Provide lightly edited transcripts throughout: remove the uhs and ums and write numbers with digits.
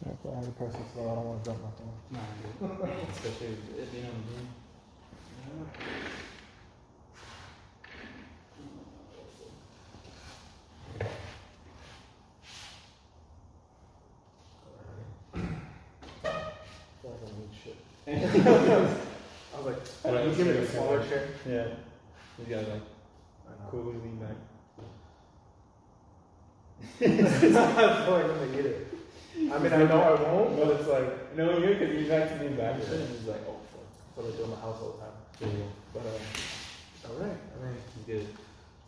Yeah, but I have to press it slow. I don't want to drop my phone. Nah, especially it being on the game. I feel like I need shit. I was like, Right, you give me a so- smaller chair. Yeah. You gotta like I know. coolly lean back. I feel like I'm gonna get it. I mean, I know I won't, but it's like, No, you're because you have to lean back. Yeah. And it's like, oh fuck. that's what I do in my house all the time. There you go. But, all right. I mean, It's good.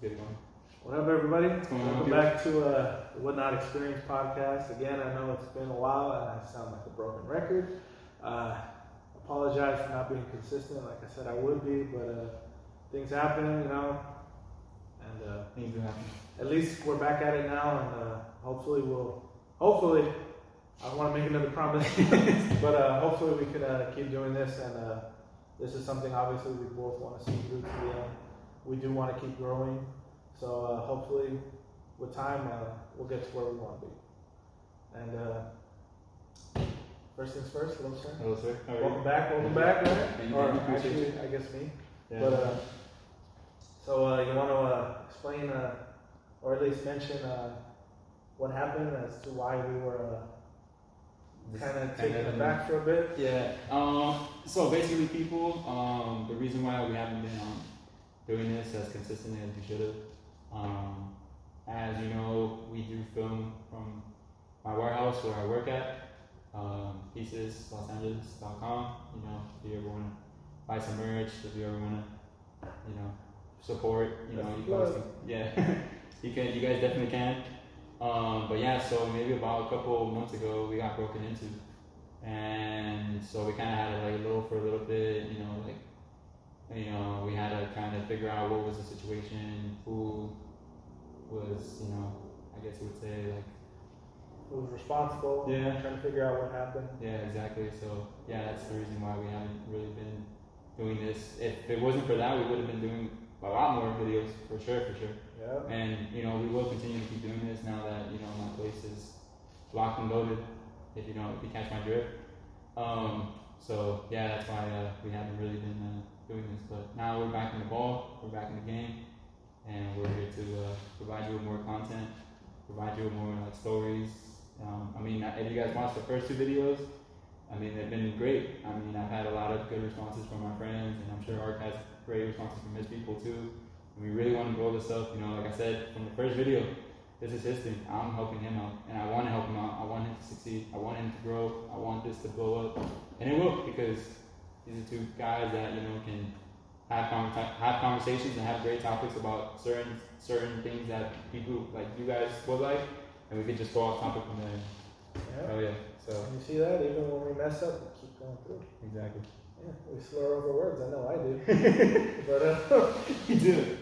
Get it going. what up, everybody? going on, Welcome people? back to the WhatNot Experience podcast. Again, I know it's been a while and I sound like a broken record. Apologize for not being consistent. Like I said, I would be, but things happen, you know. And Things do happen. at least we're back at it now, and hopefully, I don't want to make another promise, but hopefully we can keep doing this. And this is something obviously we both want to see through to the end. We do want to keep growing, so hopefully, with time, we'll get to where we want to be. And first things first, hello sir. Hello, sir. How are you? Welcome back, right? Thank you. Or Appreciate actually, I guess me. Yeah. But so you want to explain, or at least mention what happened as to why we were kind of taken aback for a bit? Yeah. So basically, people, the reason why we haven't been doing this as consistently as we should have, as you know, we do film from my warehouse where I work at, pieces.losangeles.com. You know, if you ever want to buy some merch, if you ever want to, you know, support, you know, you guys, yeah, you guys definitely can. But yeah, so maybe about a couple months ago, we got broken into, and so we kind of had to like low for a little bit, you know, we had to kind of figure out what was the situation, who was, you know, I guess you would say like, Who was responsible? Yeah. Trying to figure out what happened. yeah, exactly. So yeah, that's the reason why we haven't really been doing this. If it wasn't for that, we would have been doing a lot more videos for sure. Yeah. And you know, we will continue to keep doing this now that you know my place is locked and loaded. If you catch my drift. So yeah, that's why we haven't really been doing this. But now we're back in the ball. We're back in the game, and we're here to provide you with more content, provide you with more like stories. I mean, if you guys watched the first two videos, I mean, they've been great. I mean, I've had a lot of good responses from my friends, and I'm sure Ark has great responses from his people too. We really want to grow this up. You know, like I said from the first video, this is his thing. I'm helping him out, and I want to help him out. I want him to succeed. I want him to grow. I want this to blow up, and it will, because these are two guys that you know can have conversations and have great topics about certain things that people like you guys will like, and we could just go off topic from there. Yeah. Oh yeah. So And you see that? Even when we mess up, we keep going through. exactly. Yeah, we slur over words. I know I do. But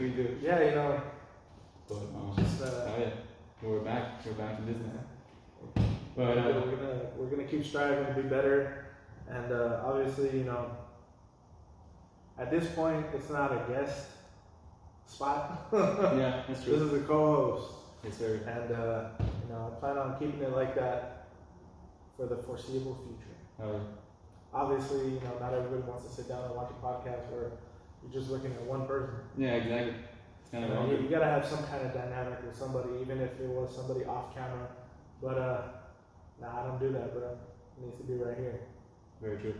We do. yeah, you know, But just oh yeah, we're back in business. we're But we're gonna keep striving to be better, and obviously, you know, at this point, it's not a guest spot. yeah, that's This true. is a co-host, Yes, sir. and you know, I plan on keeping it like that for the foreseeable future. Oh Obviously, you know, not everybody wants to sit down and watch a podcast where you're just looking at one person. yeah, exactly. It's kind of You, awkward. you gotta have some kind of dynamic with somebody, even if it was somebody off camera. But nah, I don't do that, bro. It needs to be right here. Very true.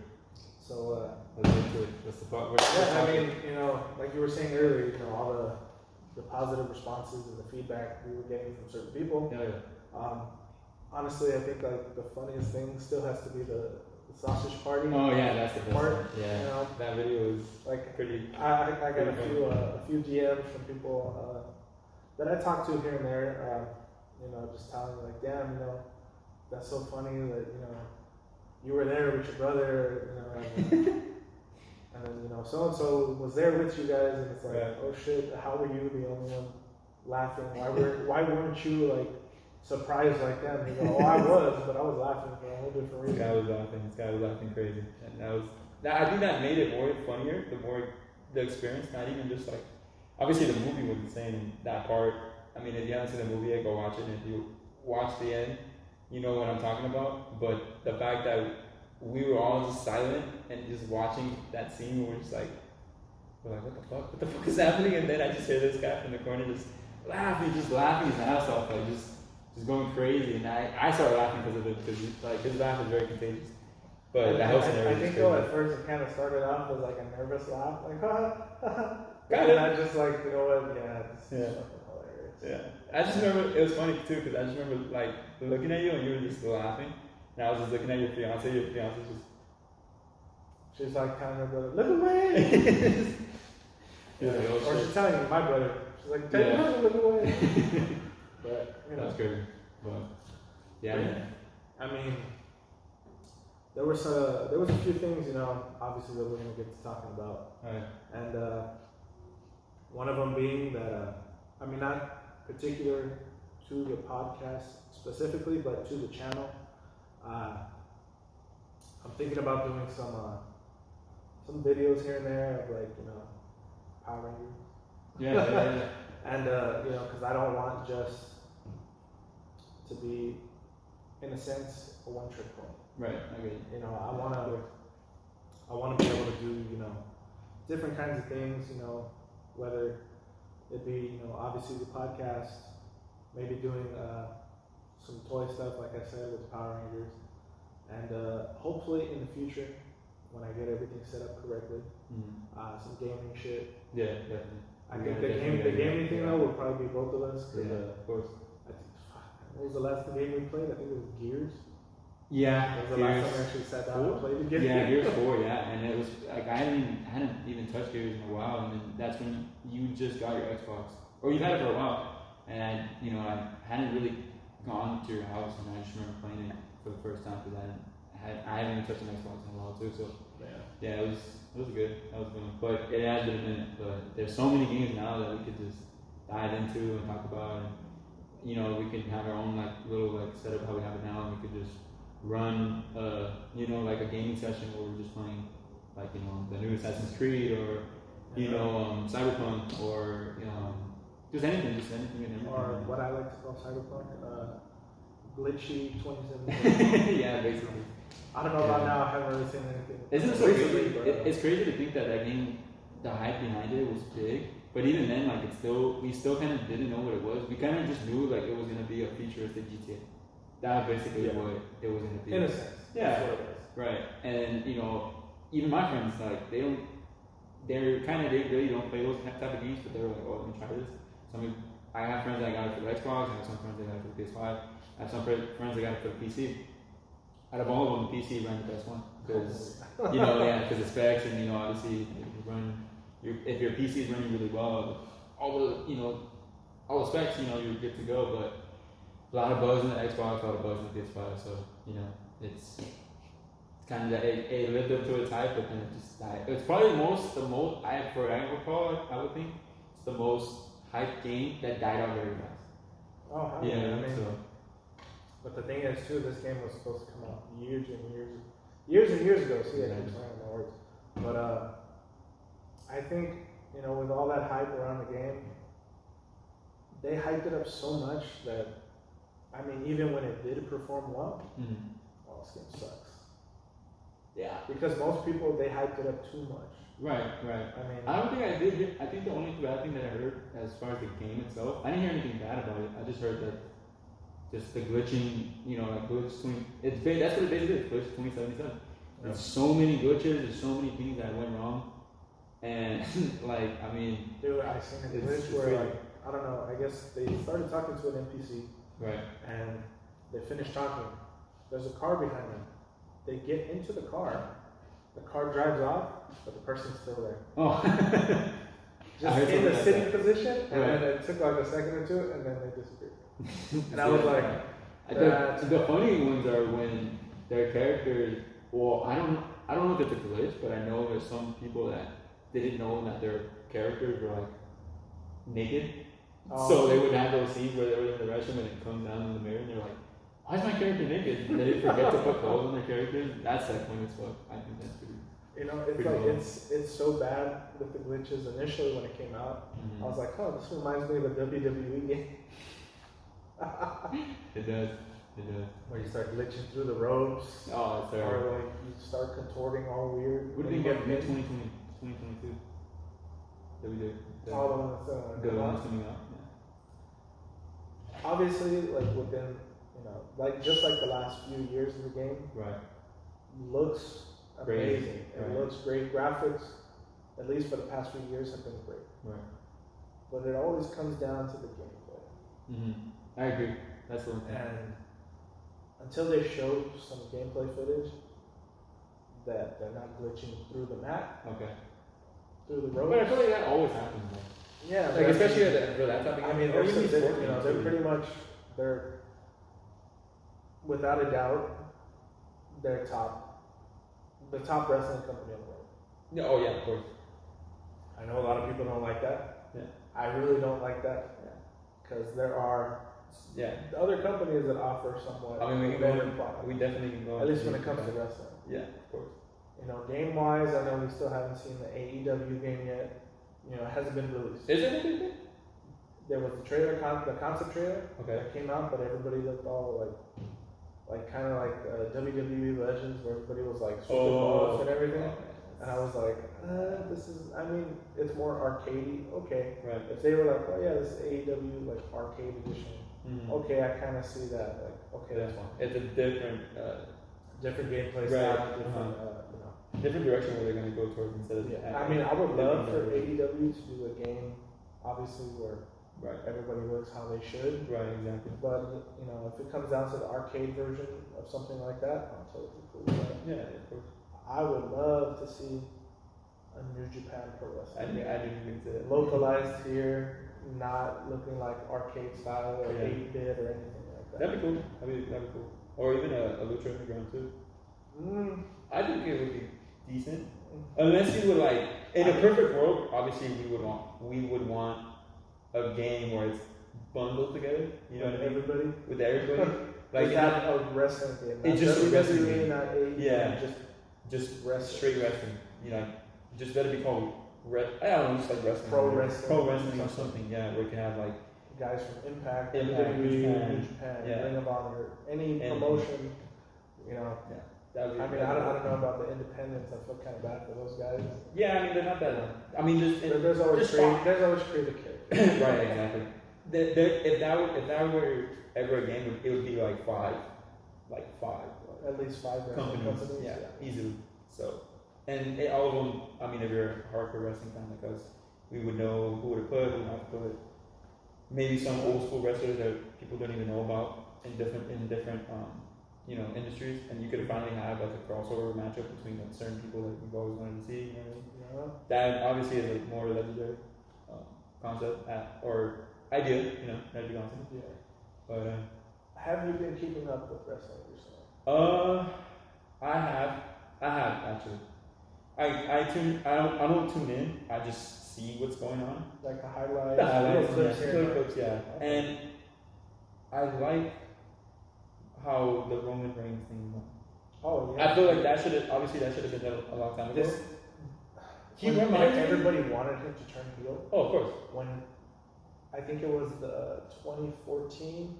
So Let's get to it. What's the part? yeah, I mean, you know, like you were saying earlier, you know, all the positive responses and the feedback we were getting from certain people. Yeah. Honestly, I think like the funniest thing still has to be the sausage party. Oh yeah, that's the best Part, one. Yeah. you know, That video is like pretty. I got a few DMs from people that I talk to here and there. You know, just telling me like, damn, you know, that's so funny that you know you were there with your brother, you know, and then you know so and so was there with you guys, and it's like, Yeah. oh shit, how were you the only one laughing? Why weren't you like surprised like them? You go, oh, I was, but I was laughing for a whole different This reason. guy was laughing crazy, and I think that made it more funnier. The experience, not even just like, obviously the movie was insane. That part. I mean, if you haven't seen the movie yet, go watch it. And if you watch the end, you know what I'm talking about. But the fact that we were all just silent and just watching that scene, we're just like, what the fuck is happening? And then I just hear this guy from the corner just laughing his ass off, like just going crazy. And I started laughing because of it, because like his laugh is very contagious. But the house I think though at first it kind of started off as like a nervous laugh, like and I just like, you know what, it's fucking hilarious. Yeah, I just remember it was funny too, because I just remember like looking at you and you were just laughing, and I was just looking at your fiance. Your fiance just, she's like telling her brother, look away. Or she's telling my brother, she's like, tell your brother, look away. But you know, that's crazy. But yeah. I mean, there was a few things, you know, obviously that we're gonna get to talking about, and one of them being that I mean, not particular to the podcast specifically, but to the channel. I'm thinking about doing some videos here and there of like, you know, Power Rangers. Yeah. And you know, because I don't want just to be, in a sense, a one-trick pony. Right. Okay. You know, I want to be able to do, you know, different kinds of things. You know, whether it be, you know, obviously the podcast, maybe doing some toy stuff, like I said, with Power Rangers, and hopefully in the future, when I get everything set up correctly, some gaming shit. Yeah, definitely. I think the gaming thing though will probably be both of us. Of course. What was the last game we played? I think it was Gears. Yeah. That was the last time we actually sat down and played the game. Yeah, Gears 4, yeah. And it was like I hadn't even touched Gears in a while, and then that's when you just got your Xbox. Or you've had it for a while. And I hadn't really gone to your house, and I just remember playing it for the first time because I haven't even touched an Xbox in a while too. So yeah, it was good. That was good. But it has been a minute. But there's so many games now that we could just dive into and talk about, and we could have our own like little like setup how we have it now, and we could just run like a gaming session where we're just playing like the new Assassin's Creed or Cyberpunk or just anything and everything. Or what I like to call Cyberpunk, glitchy 2017. Yeah, basically. I don't know about now. I haven't really seen anything. Isn't it so crazy? It's crazy to think that game, the hype behind it was big, but even then, like we still kind of didn't know what it was. We kind of just knew like it was gonna be a futuristic GTA. That was basically what it was gonna be. In a sense. Yeah. That's what it was. Right. And even my friends like they really don't play those type of games, but they were like, oh, let me try this. I have friends that got it for the Xbox. I have some friends that got it for the PS5. I have some friends that got it for the PC. Out of all of them, the PC ran the best one because because the specs and obviously if your PC is running really well, all the specs you're good to go. But a lot of bugs in the Xbox, a lot of bugs in the PS5. So it's kind of that it lived up to its hype, but then it just died. It's probably the most I would think it's the most hyped game that died out very fast. Oh, yeah. But the thing is, too, this game was supposed to come out years and years ago. See, I keep saying my words. But I think, with all that hype around the game, they hyped it up so much that, even when it did perform well, this game sucks. Yeah. Because most people, they hyped it up too much. Right. I don't think I did. I think the only bad thing that I heard as far as the game itself, I didn't hear anything bad about it. I just heard that just the glitching, like glitch 20. That's what it basically is. Glitch 2077. Yeah. There's so many glitches. There's so many things that went wrong, and dude, I seen a glitch where I don't know. I guess they started talking to an NPC, right? And they finished talking. There's a car behind them. They get into the car. The car drives off, but the person's still there. Oh. Just in the sitting position, and then it took like a second or two, and then they disappeared. And I was like, the funny ones are when their characters. Well, I don't know if it's a glitch, but I know there's some people that didn't know that their characters were like naked. So they would have those scenes where they were in the restroom and it comes down in the mirror and they're like, why is my character naked? And they forget to put clothes on their characters. That's like funny as fuck. I think that's pretty. It's like cool. It's so bad with the glitches. Initially, when it came out, I was like, oh, this reminds me of a WWE game. It does. It does. Where you start glitching through the ropes, Oh, it's or terrible. like you start contorting all weird. What do you think about 2022? That we did. All the ones The ones coming out. obviously, like within, like just like the last few years of the game, Right. looks Great. amazing. It Right. looks great. Graphics, at least for the past few years, have been great. Right. But it always comes down to the gameplay. I agree. That's the one thing. And until they show some gameplay footage that they're not glitching through the map, Okay. through the But I ropes. feel like that always happens. Yeah, Like especially for that type of game. I mean, or even they're, sports you know, games, they're too. pretty much, they're, without a doubt, they're the top wrestling company in the world. Yeah. Oh yeah, of course. I know a lot of people don't like that. Yeah. I really don't like that. Yeah. Because there are Yeah. other companies that offer somewhat I mean, we can better go. product. We definitely can go. At least when it comes to wrestling. Yeah, of course. Game wise, I know we still haven't seen the AEW game yet. It hasn't been released. Is it a big thing? There was the trailer, the concept trailer Okay. that came out, but everybody looked all like kind of like WWE Legends, where everybody was like super buff and everything. And I was like, this is. I mean, it's more arcadey. Okay. Right. If they were like, oh yeah, this is AEW like arcade edition. Mm-hmm. Okay, I kind of see that. Like, okay, that's fine. It's a different. Different gameplay Right. style, different, Different direction where they're going to go towards instead of. Yeah, I mean, I would love for AEW to do a game, obviously, where Right. everybody works how they should. Right. Exactly. But if it comes down to the arcade version of something like that, I'm totally cool with that. Yeah. Of course. I would love to see a New Japan Pro I Wrestling didn't even say that. localized here, not looking like arcade style or Yeah. 8-bit or anything like that. That'd be cool. That'd be cool. Or even a Lucha Underground too. I think it would be decent. Unless you would like, in a perfect world, obviously we would want a game where it's bundled together. You know what I mean? Everybody. With everybody. Like Just have a wrestling game. It's just a wrestling game. Not AEW, Yeah. just just straight wrestling. Just let it be called I don't know, just like wrestling. Pro wrestling. Pro wrestling or something. Yeah, where you can have like guys from Impact, Impact, WWE, Japan, New Japan, yeah. Ring of Honor, any Anything. promotion. that would be. I mean, I don't know about the independents. I feel kind of bad for those guys. Yeah, I mean they're not that. I mean, There's always just creative characters. right, exactly. If that were ever a game, it would be like five. At least 5 wrestling companies. Yeah, easily. So, and all of them. I mean, if you're a hardcore wrestling fan like us, we would know who to put, who not to put. Maybe some old school wrestlers that people don't even know about in different industries, and you could finally have like a crossover matchup between like, certain people that we've always wanted to see. That obviously is like more legendary concept or idea, legendary concept. Yeah. But have you been keeping up with wrestling recently? I have actually. I don't tune in. I just see what's going on. Like the highlights, The highlights, clips yeah, here and there. clips, yeah. Okay. And I like how the Roman Reigns thing went. Oh yeah. I feel like that should have been done a long time ago. Everybody wanted him to turn heel. Oh, of course. When I think it was the 2014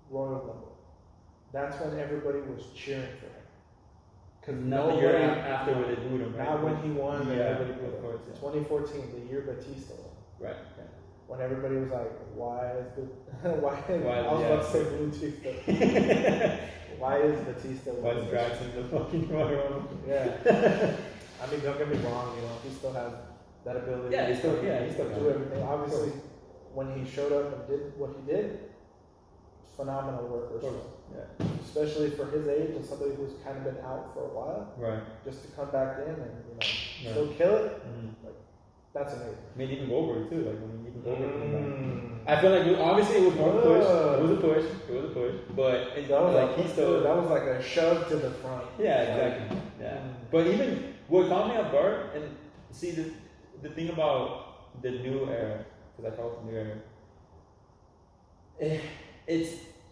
Royal Rumble. That's when everybody was cheering for him. Because Not the year after when they booed him, right? Not when he won, and Yeah, everybody booed of him. course, yeah. 2014, the year Batista won. Right. When everybody was like, why is the I was yeah. about to say Batista. Why is Batista Why is Drax in the fucking Royal Rumble? Yeah. I mean, don't get me wrong, he still has that ability. Yeah, he still to do everything. Obviously, when he showed up and did what he did, phenomenal work. Yeah. Especially for his age and somebody who's kind of been out for a while, Right. just to come back in and Right. still kill it. Mm-hmm. That's amazing. I mean, even Goldberg too. Like when even Goldberg came back. I feel like obviously it was more push. It was a push. But that was like a shove to the front. Yeah, exactly. Yeah. But even what caught me off guard, and see the thing about the new era, because I call it the new era.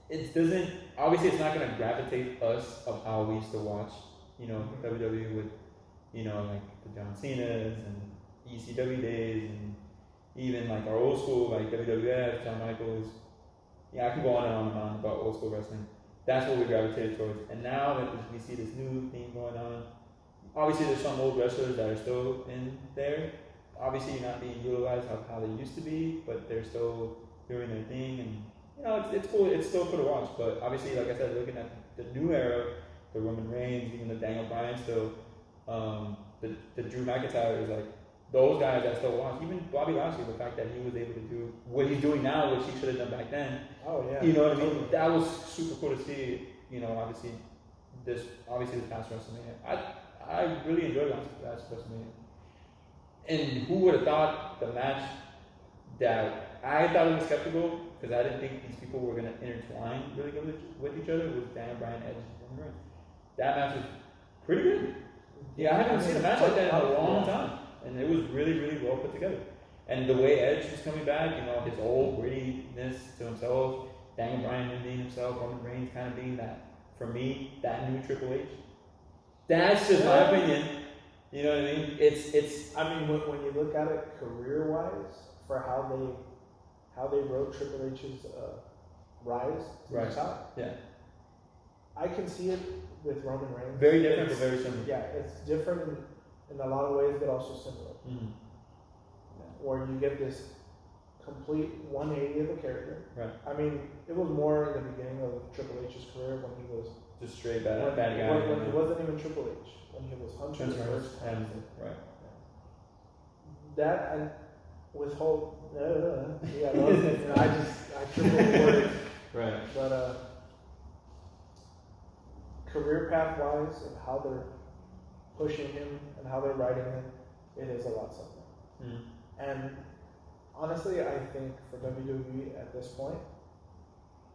It doesn't, obviously it's not gonna gravitate us of how we used to watch, WWE with, like the John Cena's and ECW days, and even like our old school like WWF, Shawn Michaels. Yeah, I can go on and on about old school wrestling. That's what we gravitated towards. And now that we see this new thing going on, obviously there's some old wrestlers that are still in there. Obviously, you're not being utilized how they used to be, but they're still doing their thing, and it's cool. It's still cool to watch. But obviously, like I said, looking at the new era, the Roman Reigns, even the Daniel Bryan still, the Drew McIntyre is like those guys that still watch. Even Bobby Lashley, the fact that he was able to do what he's doing now, which he should have done back then. Oh yeah. You know what I mean? That was super cool to see. Obviously this past WrestleMania. I really enjoyed last WrestleMania. And who would have thought the match that I thought it was skeptical because I didn't think these people were going to intertwine really good with each other was Daniel Bryan, Edge, and Roman Reigns. That match was pretty good. Yeah, I haven't seen a match like that in a long time. And it was really, really well put together. And the way Edge was coming back, his old grittiness to himself, Daniel Bryan being himself, Roman Reigns kind of being that, for me, that new Triple H. That's just my opinion. You know what I mean? It's. I mean, when you look at it career-wise, for how they wrote Triple H's rise to the top. Yeah. I can see it with Roman Reigns. Very different, but very similar. Yeah, it's different in a lot of ways, but also similar. Mm-hmm. Where you get this complete 180 of the character. Right. I mean, it was more in the beginning of Triple H's career when he was just straight bad guy. When he wasn't even Triple H, when he was Hunter's first time. Right. That and with whole yeah, I triple worded. Right. But career path wise of how they're pushing him and how they're writing him, it is a lot something. Mm. And honestly, I think for WWE at this point,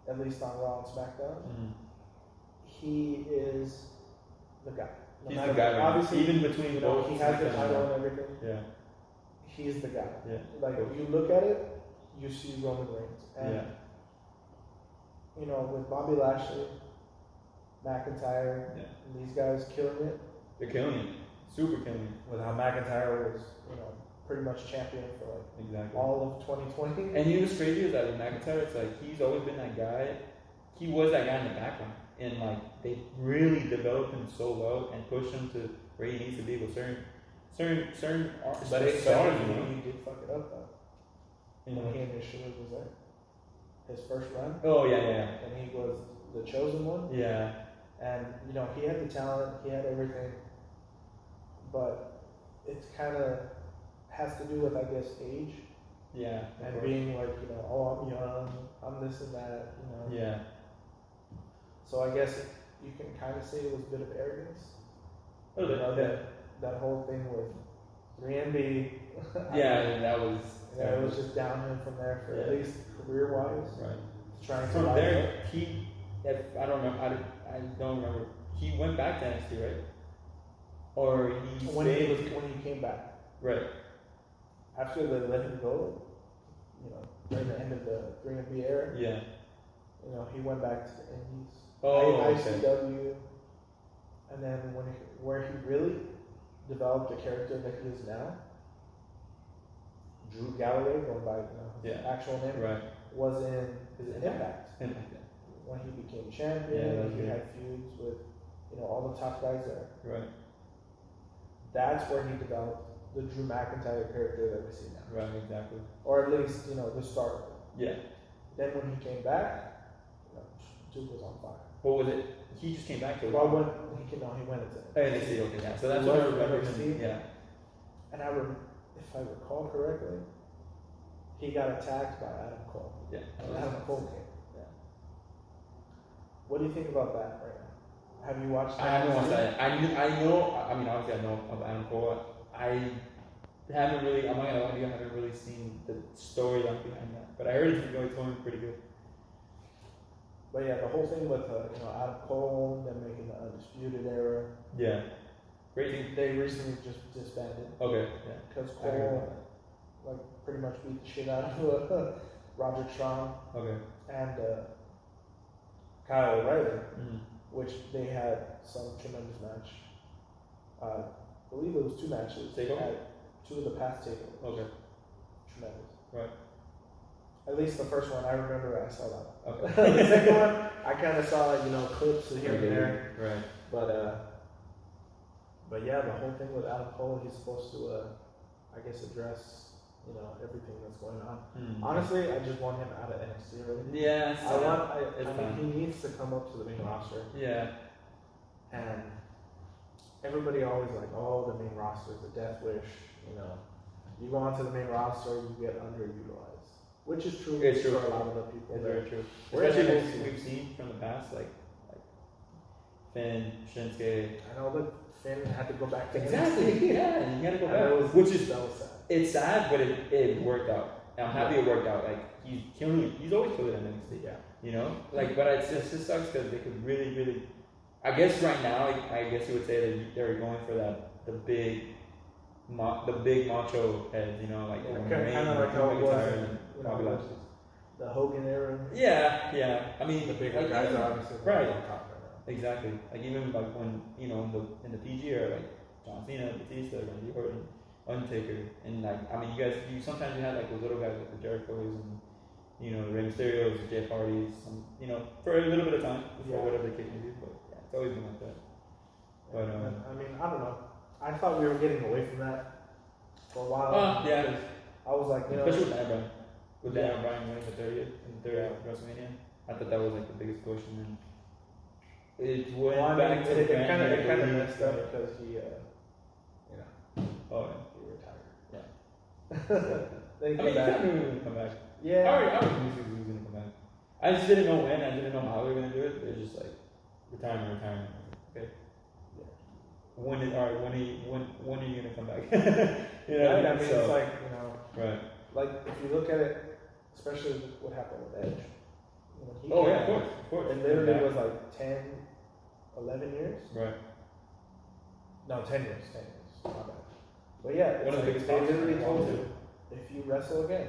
at least on Raw and SmackDown, he is the guy. He's the guy. Right? Obviously, even between he has the title and everything. Yeah. He's the guy. Yeah. Like you look at it, you see Roman Reigns, and with Bobby Lashley, McIntyre, and these guys killing it. They're killing it. Super killing it. With how McIntyre was, pretty much champion for all of 2020. And he was crazy is that with McIntyre, it's like he's always been that guy. He was that guy in the background, and they really developed him so well and pushed him to where he needs to be with certain But he stars. did fuck it up though. When he initially was there, his first run. Oh yeah. And he was the chosen one. Yeah. And he had the talent, he had everything, but it's kind of has to do with, I guess, age. Yeah. And being like, I'm young, I'm this and that, Yeah. So I guess you can kind of say it was a bit of arrogance. Oh, that whole thing with 3MB. That was. Yeah, it was just downhill from there for at least career-wise. Right. Trying to from there, I don't remember. He went back to NXT, right? Or when he came back. Right. After they let him go, during the end of the 3MB era. Yeah. He went back to the Indies. ICW, and then where he really developed the character that he is now. Drew Galloway, going by his actual name, right, was in Impact. Impact. When he became champion, he had feuds with all the top guys there. Right. That's where he developed the Drew McIntyre character that we see now. Right, exactly. Or at least the start of it. Yeah. Then when he came back, Duke was on fire. What was it? He just came back to it. Well, when he went into NXT. Okay, yeah. So that's what I remember him. Yeah. And if I recall correctly, he got attacked by Adam Cole. Yeah. And Adam Cole came. Yeah. What do you think about that right now? Have you watched that? I haven't watched that. I know. I mean, obviously, I know of Adam Cole. I haven't really. I'm not gonna lie to you. I haven't really seen the storyline behind that. But I heard it's going pretty good. But yeah, the whole thing with Adam Cole, them making the Undisputed Era. Yeah. Great thing. They recently just disbanded. Okay. Yeah. Because Cole pretty much beat the shit out of Roger Strong. Okay. And Kyle O'Reilly, which they had some tremendous match. I believe it was 2 matches. Takeover? At 2 of the past takeovers. Okay. Tremendous. Right. At least the first one, I remember I saw that. Okay. The second one, I kind of saw clips here and there. Right. But yeah, the whole thing with Adam Cole, he's supposed to, I guess, address everything that's going on. Mm-hmm. Honestly, I just want him out of NXT. Really. Yeah. He needs to come up to the main roster. Yeah. And everybody always like, oh, the main roster is a death wish. You go onto the main roster, you get underutilized, which is true. It's true for a lot of the people. It's very true. Especially Especially we've seen from the past, like Finn, Shinsuke. I know that Finn had to go back to Exactly. NXT. Yeah, you gotta go back. That was sad. It's sad, but it worked out. And I'm happy it worked out. Like he's always killed it in NXT. Yeah. But it just sucks because they could really, really. I guess right now, I guess you would say that they're going for the big macho heads. Kind of like how it was in, the Hogan era. Yeah. I mean, the bigger guys are obviously right. on top right now. Exactly. Like even like when in the PG era, like John Cena, Batista, Randy Orton, Undertaker, and you sometimes had like those little guys like the Jerichos and the Rey Mysterios, the Jeff Hardys, for a little bit of time before whatever the case may be. But yeah, it's always been like that. But I don't know. I thought we were getting away from that for a while. Yeah. I was like, especially with Daniel Bryan. With Daniel Bryan winning the 30th WrestleMania, I thought that was like the biggest push, and then it went back to it kind of messed up because he, oh, he retired. Yeah. Then he he back. knew he was going to come back. Yeah. I already knew he was going to come back. I just didn't know when. I didn't know how they were going to do it. It was just like retirement. Okay. Yeah. When are you going to come back? Right? I mean, so, it's like right. Like if you look at it, especially what happened with Edge. Of course. It literally was like 10, 11 years. Right. No, 10 years. My bad. But yeah, One of the biggest they pops literally in told the you, if you wrestle again,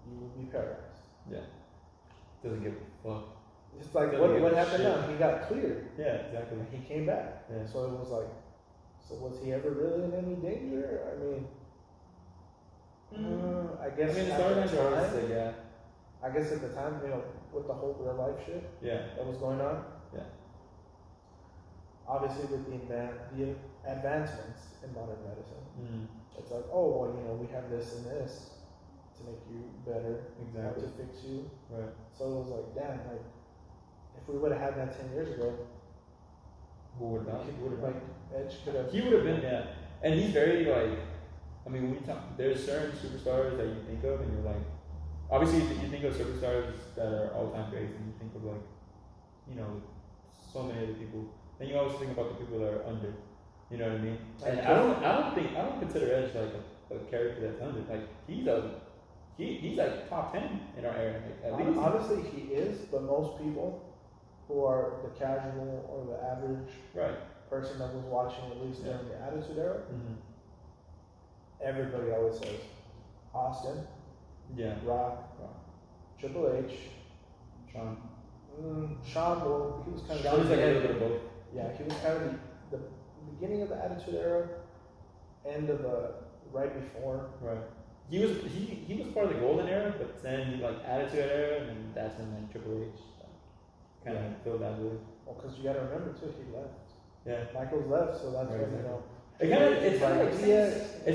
you will be paralyzed. Yeah. Doesn't give a fuck. It's like, Doesn't what give a happened shit. now? He got cleared. Yeah, exactly. And he came back. Yeah. So it was like, so was he ever really in any danger? I mean, I guess the at the storylines are always time, like, yeah. I guess at the time, with the whole real life shit Yeah. that was going on. Yeah. Obviously, with the advancements in modern medicine, Mm. it's like, oh, well, we have this and this to make you better, Exactly. to fix you. Right. So it was like, damn, like, if we would have had that 10 years ago, Who would not? Edge could have. He would have been, yeah. And he's very when you talk, there's certain superstars that you think of, and you're like, obviously you think of superstars that are all-time greats, and you think of so many other people. Then you always think about the people that are under. You know what I mean? And I don't consider Edge like a character that's under. Like he's like top 10 in our area. At least. Honestly, he is, but most people who are the casual or the average person that was watching, at least during the Attitude Era, everybody always says Austin, Rock, Triple H, Shawn. Shawn, well, he was kind of. Shawn is like a little bit of both. Yeah, he was kind of the beginning of the Attitude Era, end of the right before. Right. He was part of the Golden Era, but then Attitude Era, and that's when Triple H kind of filled that void. Well, because you got to remember too, he left. Yeah. Michaels left, so that's when It's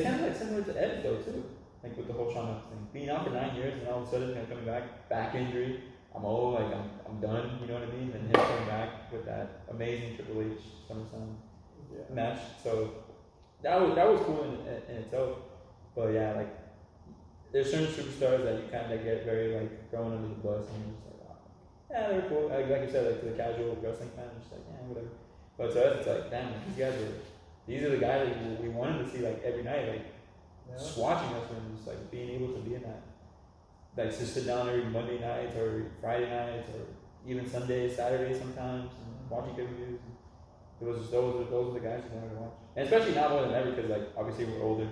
kind of like similar to Edge though too, like with the whole Shawn Michaels thing, being out for 9 years and all of a sudden coming back injury. I'm old, I'm done. You know what I mean? And him coming back with that amazing Triple H SummerSlam match. So that was cool in itself. But yeah, there's certain superstars that you kind of get very thrown under the bus, and you're just like, oh, yeah, they're cool. Like you said, to the casual wrestling fan, just whatever. But to us, it's like, damn, these are the guys that we wanted to see every night, just watching us and just being able to be in that. To sit down every Monday nights or Friday nights or even Sundays, Saturdays sometimes, and watching pay-per-views. It was just those are the guys you wanted to watch, and especially now more than ever because obviously we're older.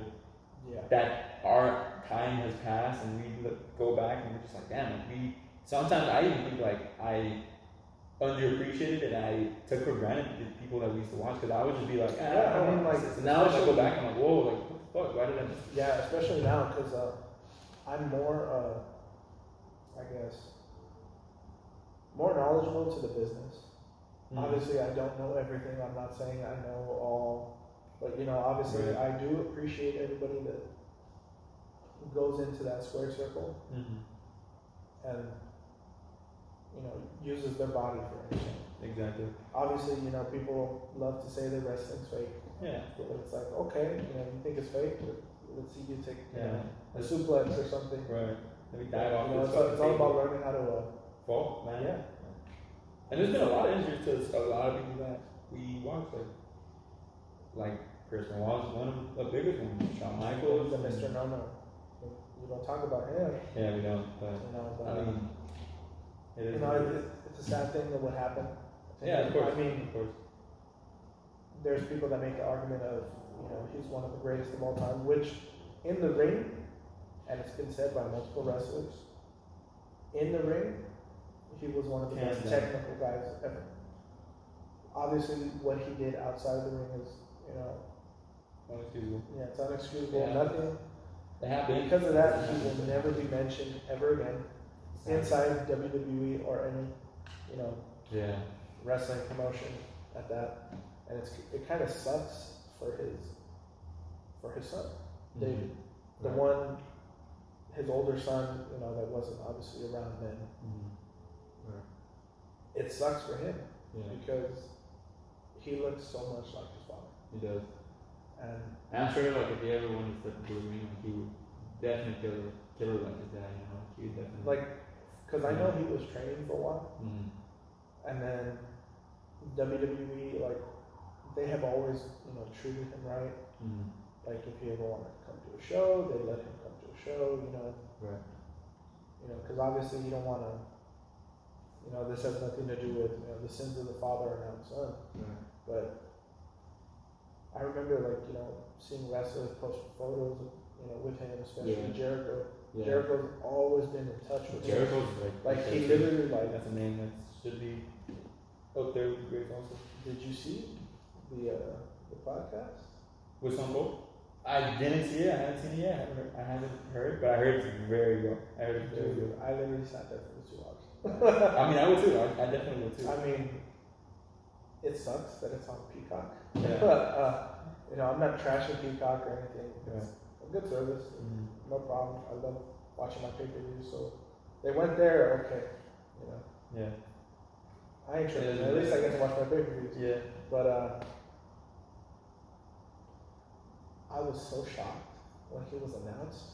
Yeah. That our time has passed, and we go back and we're just like, damn. Sometimes I even think I underappreciated and I took for granted the people that we used to watch because I would just be like, so now I go back and I'm like, whoa, what the fuck? Why did I? Yeah, especially now because I'm more I guess, more knowledgeable to the business. Obviously, I don't know everything. I'm not saying I know all, but obviously, Right. I do appreciate everybody that goes into that square circle and uses their body for anything. Exactly. Obviously, people love to say that wrestling's fake, Yeah. but it's like, okay, you think it's fake, but let's see you take a That's suplex or something. right. Let me dive off this It's fucking all about table. learning how to. Fall, man. Yeah. And there's been a lot of injuries to a lot of people that we watch, like Chris Benoit's one of the biggest ones. Shawn Michaels, The Mr. No. You don't talk about him. Yeah, we don't. But But I mean, it is. it's a sad thing that would happen. Yeah, of course. I mean, of course. there's people that make the argument of, he's one of the greatest of all time, which in the ring, and it's been said by multiple wrestlers, in the ring, he was one of the Hands best down. technical guys ever. Obviously, what he did outside of the ring is, Unexcusable. it's unexcusable. Yeah. Nothing. It happened. Because of that, he will never be mentioned ever again inside WWE or any, Yeah. wrestling promotion at that. And it kind of sucks for his son, David, the one, his older son, that wasn't obviously around then. It sucks for him Yeah. because he looks so much like his father. He does. And I'm sure, like, if he ever wanted to step into the ring, like, he would definitely kill it like his dad. He would definitely. because I know he was training for a while, and then WWE, they have always, treated him right. Like, if he ever wanted to come to a show, they let him come to a show, Right. because obviously you don't want to, this has nothing to do with, the sins of the father and now the son. Right. But I remember, seeing wrestlers post photos, with him, especially Yeah. Jericho. Yeah. Jericho's always been in touch with him. Jericho's Like, he literally, That's a name that should be up there with great also. did you see the podcast? With some boat? I didn't see it. I haven't seen it yet. I haven't heard, but I heard it's very good. I heard it's very good. Dude, I literally sat there for the 2 hours. I mean, I would too. I definitely would too. I mean, it sucks that it's on Peacock. Yeah. But, I'm not trashing Peacock or anything. It's a good service. No problem. I love watching my pay-per-views. So they went there, okay. Yeah. I ain't tripping. Yeah, At least I get to watch my pay-per-views. Yeah. But I was so shocked when he was announced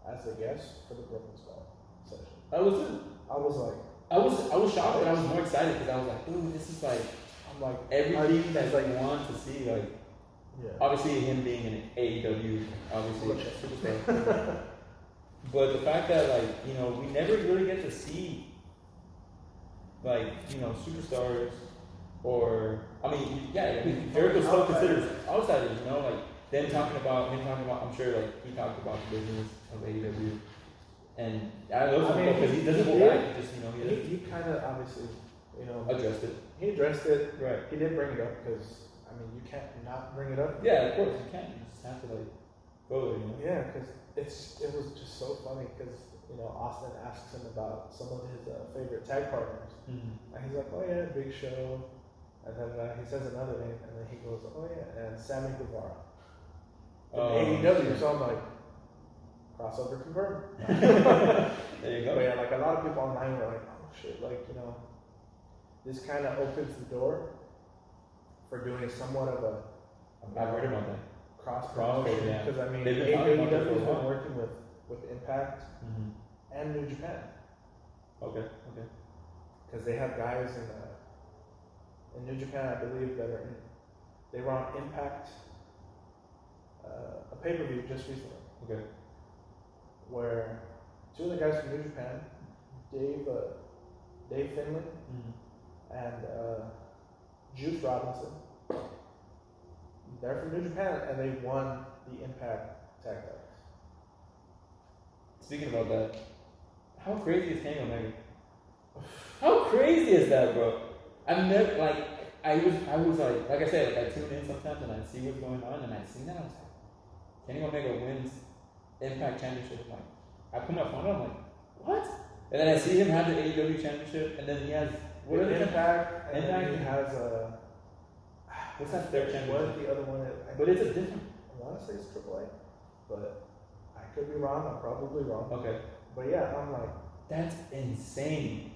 as a guest for the Brooklyn Skull session. I was too. I was like, I was shocked, but I was more excited because I was like, ooh, this is like I'm like, everything that like you want to see. Like, yeah. obviously him being in AEW, obviously a superstar. But the fact that we never really get to see superstars or Jericho still considers outsiders, them talking about I'm sure he talked about the business of AEW. And I love him because he doesn't go back. Just he kind of obviously, addressed it. He addressed it. Right. He did bring it up because you can't not bring it up. Yeah, of course you can't. You just have to go there. Yeah, because it was just so funny because Austin asks him about some of his favorite tag partners, and he's like, oh yeah, Big Show, and then he says another name, and then he goes, oh yeah, and Sammy Guevara from AEW. So I'm like, crossover confirmed. There you go. But yeah, a lot of people online were like, oh shit, this kind of opens the door for doing somewhat of a I've heard about that. cross promotion, yeah. because They've been talking about that AEW for a has been while. working with Impact and New Japan, Okay. because they have guys in New Japan, I believe, that are they were on Impact, a pay-per-view just recently, Okay. where 2 of the guys from New Japan, Dave Finlay and Juice Robinson, they're from New Japan, and they won the Impact tag titles. Speaking about that, how crazy is Kenny Omega? How crazy is that, bro? I've never I was like I said, I tune in sometimes and I see what's going on, and I see that I was like, Kenny Omega wins Impact Championship. I put my phone on, I'm like, what? And then I see him have the AEW championship, and then he has what With other Impact, and Impact? then he has a. What's that third What championship? is the other one? But it's a different. I want to say it's AAA, but I could be wrong. I'm probably wrong. Okay. But yeah, I'm like, That's insane.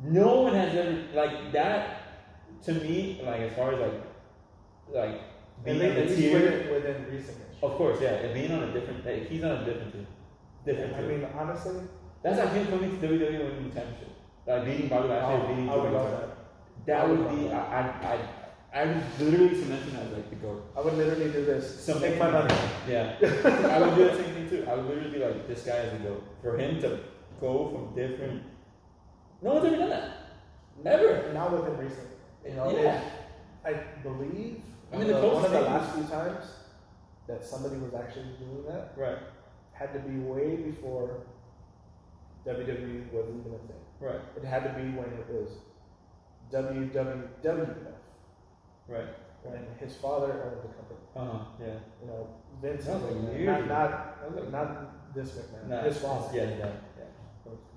No one has ever like that. To me, like as far as like being on at the least tier. within recent history. Of course, yeah. And being on a different, like, he's on a different tier. Different I tier. mean, honestly, That's like him coming to WWE and winning the championship. Like beating Bobby Lashley, beating I would Joe love Louis. that. That I would would love be. that. I would literally cement him as like the GOAT. I would literally do this. Cement Take my money. Yeah. I would do the same thing too. I would literally be like, this guy is the GOAT. For him to go from different. No one's ever done that. Ever. Not within recent. You know, Yeah. I believe. I mean, the one closest of the thing- last few times that somebody was actually doing that Right. had to be way before WWE was even a thing. Right. It had to be when it was WWF, Right. when his father owned the company. Yeah. You know, Vince, That was like not, years not, ago. not, That was like- not this McMahon, Nah, his father. Yeah. Yeah.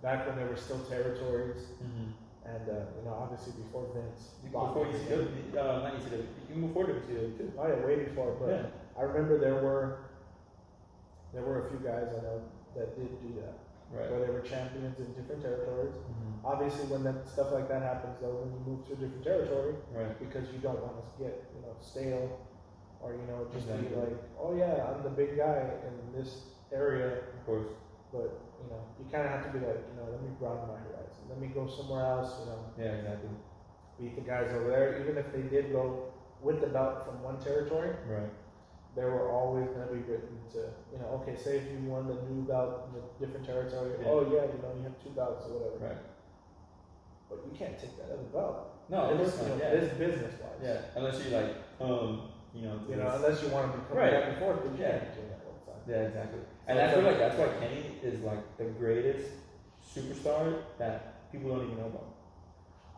Back when there were still territories, Mm-hmm. and you know, obviously before Vince. bought Before everything. ECW, not ECW, even before WCW too. Oh yeah, way before. But Yeah. I remember there were a few guys I know that did do that, Right. where they were champions in different territories. Mm-hmm. Obviously, when that stuff like that happens, though, when you move to a different territory, Right. because you don't want to get stale, or just Exactly. be like, oh yeah, I'm the big guy in this area, Of course. but you kind of have to be like, let me broaden my horizon, let me go somewhere else, Yeah. Exactly. beat the guys over there, even if they did go with the belt from one territory. Right. They were always going to be written to, okay, say if you won the new belt in a different territory, Yeah. oh yeah, you have two belts or whatever. Right. But you can't take that other belt. No, of course not. Yeah. This business wise. Yeah. Unless you like, Unless you want to be coming Right. back and forth, but you Yeah. can't be doing that all the time. Yeah, exactly. And So I feel like that's why Kenny is like the greatest superstar that people don't even know about.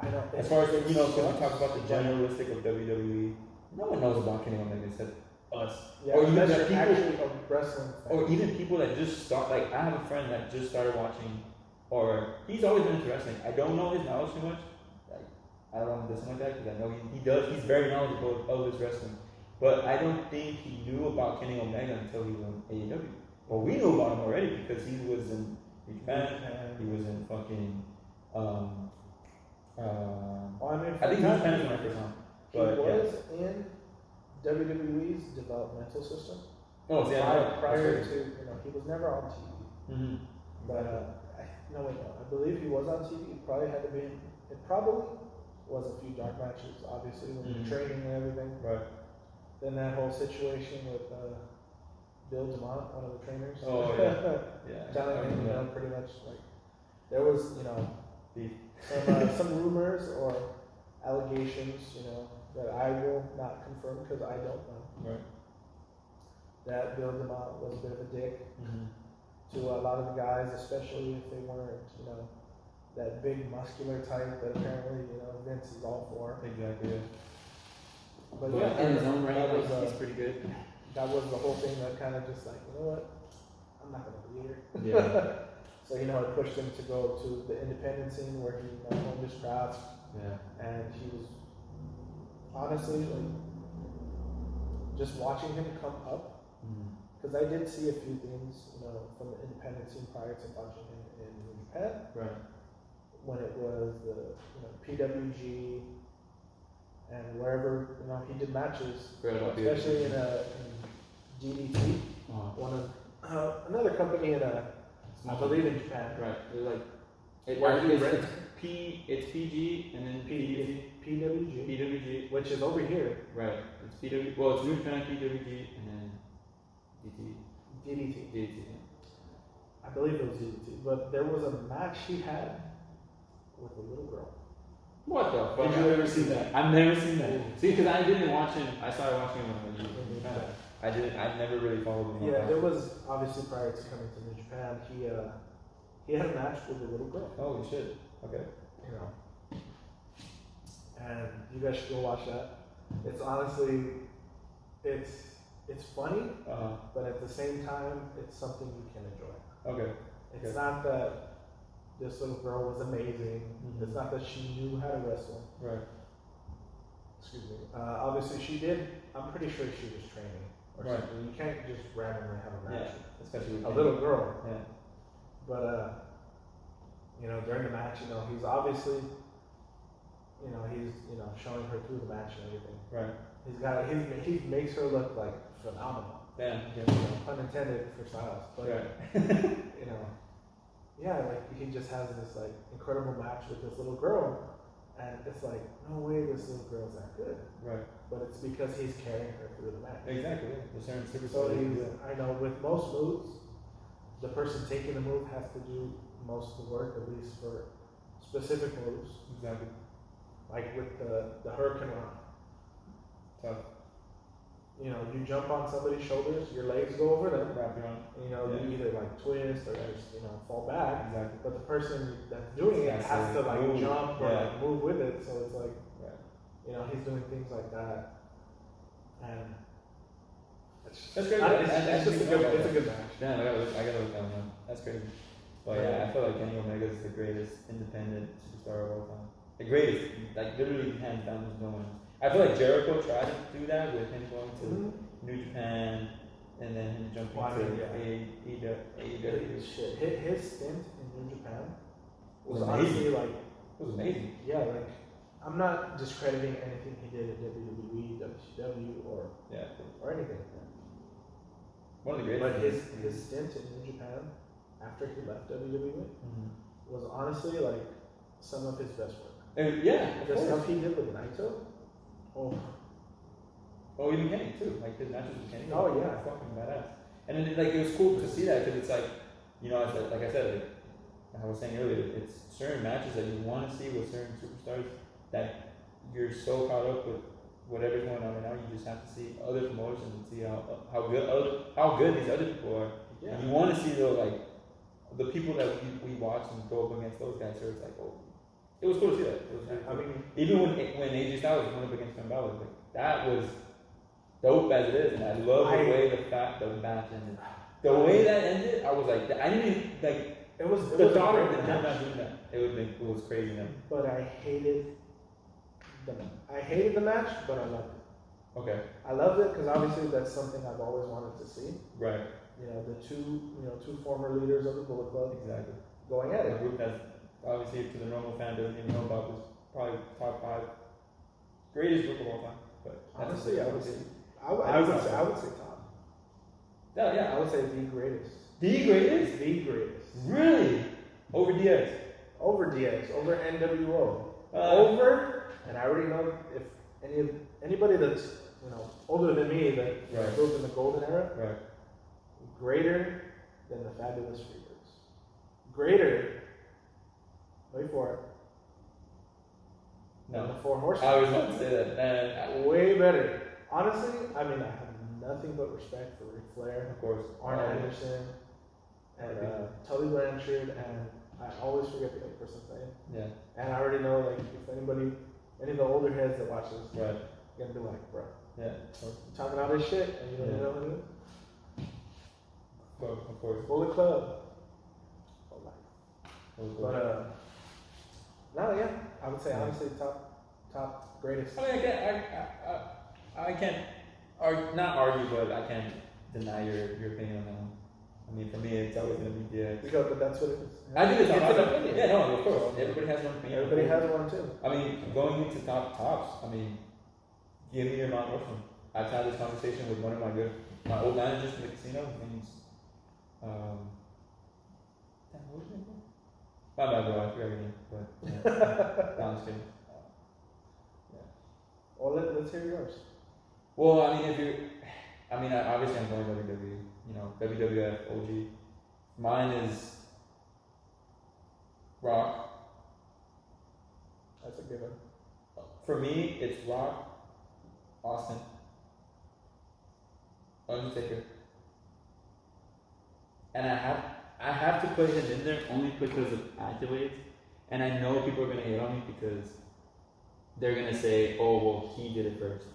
I know. As far as because we talk sucks, about the but- generalistic of WWE, no one knows about Kenny Omega except us. Yeah, or even unless the you're people, actually a wrestling fan. or even people that just start. Like I have a friend that just started watching, or he's always been into wrestling. I don't know his knowledge too much. Like I don't want to listen like that because I know he does. He's very knowledgeable of his wrestling. But I don't think he knew about Kenny Omega until he was in AEW. Well, we knew about him already because he was in Japan. He was in fucking. I think he was Japan when I first saw him. He But was in WWE's developmental system. Oh, yeah. Prior to, he was never on TV. Mm-hmm. But I believe he was on TV. It probably had to be. It probably was a few dark matches, obviously, when you're training and everything. Right. Then that whole situation with Bill DeMont, one of the trainers. Oh yeah. Telling him, pretty much like there was, Beef. some rumors or allegations, that I will not confirm because I don't know. Right. That Bill DeMont was a bit of a dick Mm-hmm. to a lot of the guys, especially if they weren't, that big muscular type that apparently, Vince is all for. Exactly. Yeah. But But yeah, in his own right, that was, he's pretty good. that was the whole thing that kind of just like, you know what, I'm not gonna be here. Yeah. So it pushed him to go to the independent scene where he honed his craft, Yeah. and he was honestly like just watching him come up, Mm-hmm. because I did see a few things, from the independent scene prior to watching him in Japan Right. when it was the PWG and wherever he did matches, especially in DDT, one of another company I believe in Japan. Right. They're like it's PG and then PWG, PWG. which is over here. Right. It's PWG. Well, it's New Japan PWG and then DDT. DDT. I believe it was DDT, but there was a match he had with a little girl. What the fuck? Did you ever see that? I've never seen that. See, because I didn't watch him. I started watching him when I was in Japan. I didn't. I never really followed him. Yeah, there was obviously prior to coming to New Japan, he had a match with a little girl. Holy shit. Okay. And you guys should go watch that. It's honestly, it's funny, but at the same time, it's something you can enjoy. Okay. It's not that this little girl was amazing. Mhm. It's not that she knew how to wrestle. Right. Excuse me. Obviously, she did. I'm pretty sure she was training or Right. something. You can't just randomly have a match. Yeah. Especially with A little girl. Yeah. But you know, during the match, you know, he's obviously, you know, he's, you know, showing her through the match and everything. Right. He makes her look like phenomenal. Yeah. You know, pun intended for Styles, but Right. you know, yeah, like he just has this like incredible match with this little girl, and it's like, no way, this little girl's that good. Right. But it's because he's carrying her through the match. Exactly. Yeah. There's certain So superstars. I know with most moves, the person taking the move has to do most of the work, at least for specific moves. Exactly. Like with the Hurricane Run. Tough. You know, you jump on somebody's shoulders, your legs go over them, Wrap around. and, you know, Yeah. you either like twist or just, you know, fall back. Exactly. But the person that's doing it Has has to to like move. jump or Yeah. like move with it. So it's like, Right. you know, he's doing things like that, and That's crazy. it's just a good match. Damn, I gotta look that one up. That's crazy. But yeah, I feel like Kenny Omega is the greatest independent superstar of all time. The greatest, like literally hands down, there's no one else. I feel like Jericho tried to do that with him going to New Japan and then him jumping Well, I to mean, yeah. AEW. Shit, his stint in New Japan was Was honestly amazing. like, It was amazing. yeah, like I'm not discrediting anything he did at WWE, WCW, Yeah. or anything. One of the greatest. But his stint in New Japan after he left WWE was honestly like some of his best work. Yeah, of The course. stuff he did with Naito. Oh, even Kenny too. Like his matches with Kenny. Oh, were yeah. fucking badass. And then like it was cool to see that because it's like, you know, like I said, like I was saying earlier, it's certain matches that you want to see with certain superstars that you're so caught up with whatever's going on right now. You just have to see other promotions and see how good these other people are. Yeah. And you want to see the people that we watch and go up against those guys. So it's like, oh, it was cool to see that. It was really I cool. mean, Even when AJ Styles went up against Finn Balor, like that was dope as it is, and I love the way the match ended. The way that ended, I was like, I didn't even, like. it was The a thought of great them match, not doing that, it was crazy, man. but I hated the match, but I loved it. Okay, I loved it because obviously that's something I've always wanted to see. right, You know, the two former leaders of the Bullet Club exactly. going at A it. group that, obviously, to the normal fan doesn't even know about, was probably top 5 greatest group of all time. But that's Honestly, I would say top. Yeah, I would say the greatest. the greatest, The greatest. really, over DX. Over DX, over NWO, Uh, over, and I already know if anybody that's older than me that Right. grew up in the golden era, Right. greater than the Fabulous Freebirds, greater. Wait for it. Than No, the Four Horsemen. I was about to say that. Way better. Honestly, I mean, I have nothing but respect for Ric Flair, Of course, Arn Anderson, and Tully Blanchard, and I always forget the other person's name. Yeah, And I already know, like, if any of the older heads that watch this, right. gonna be like, bro, Yeah, you talking all this shit, and you don't Yeah. know who it is? of course. Bullet Club. Of But course. no, yeah, I would say Yeah. honestly top greatest. I mean, I can't not argue, but I can't deny your opinion on that one. I mean, for me, it's always gonna be DX. Because, but that's what it is. I think it's an top. opinion. Yeah, no, of course. Everybody has one opinion. Everybody has one too. I mean, going into tops. I mean, give me your Mount Rushmore. I've had this conversation with one of my old managers in the casino. His name's damn, what was his name? My bad, bro. I forgot your name. But yeah. No, I'm just kidding. Well, let's hear yours. Well, I mean, obviously I'm going WWE. You know, WWF OG. Mine is Rock. That's a good one. For me, it's Rock, Austin, Undertaker, and I have to put him in there only because of accolades. And I know people are gonna hate on me because they're gonna say, "Oh, well, he did it first."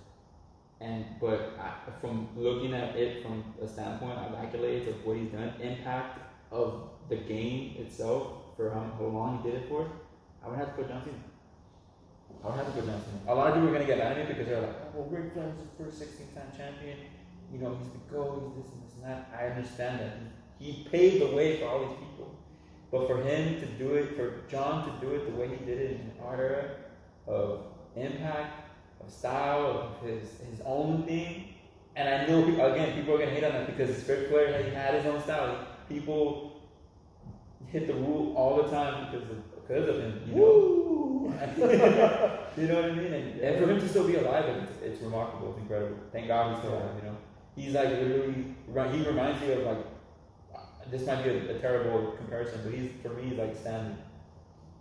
But from looking at it from a standpoint of accolades of what he's done, impact of the game itself, for how long he did it for, I would have to put John Cena. I would have to go down to him. A lot of people are gonna get mad at me because they're like, "Oh, well, Ric Flair's the first 16-time champion. You know, he's the GOAT. He's this and this and that." I understand that. He paved the way for all these people. But for him to do it, for John to do it the way he did it in our era of impact, of style, of his own thing, and I know people are gonna hate on that because Ric Flair he had his own style. People hit the rule all the time because of him. You know, you know what I mean? And for him to still be alive, it's remarkable. It's incredible. Thank God he's still alive. You know, he's like literally. He reminds you of like. This might be a terrible comparison, but for me, he's like Stanley.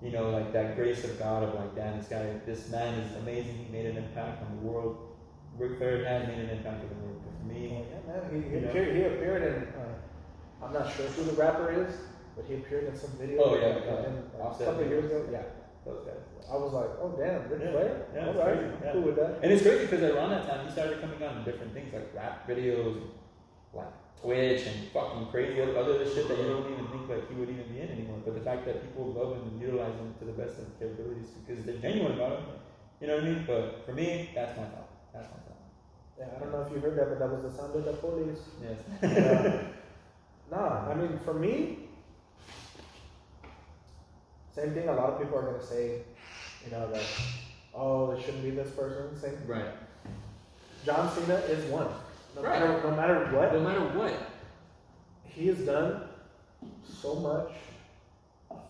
You know, like that grace of God of like, damn, this man is amazing. He made an impact on the world. Ric Flair has made an impact on the world. But for me, he appeared in. I'm not sure who the rapper is, but he appeared in some video. Oh yeah, a couple of years ago. Yeah, those guys. I was like, oh damn, Ric Flair. Yeah, all it's right, crazy. cool with that. And it's crazy because around that time, he started coming on different things like rap videos, like Twitch and fucking crazy other shit that you don't even think like he would even be in anymore. But the fact that people love him and utilize him to the best of their abilities because they're genuine about him. You know what I mean? But for me, that's my top. That's my top. Yeah, I don't know if you heard that, but that was the sound of the police. Yes. Nah, I mean, for me, same thing. A lot of people are gonna say, you know, that oh, it shouldn't be this person. Same. Right. John Cena is one. No matter what. No matter what. He has done so much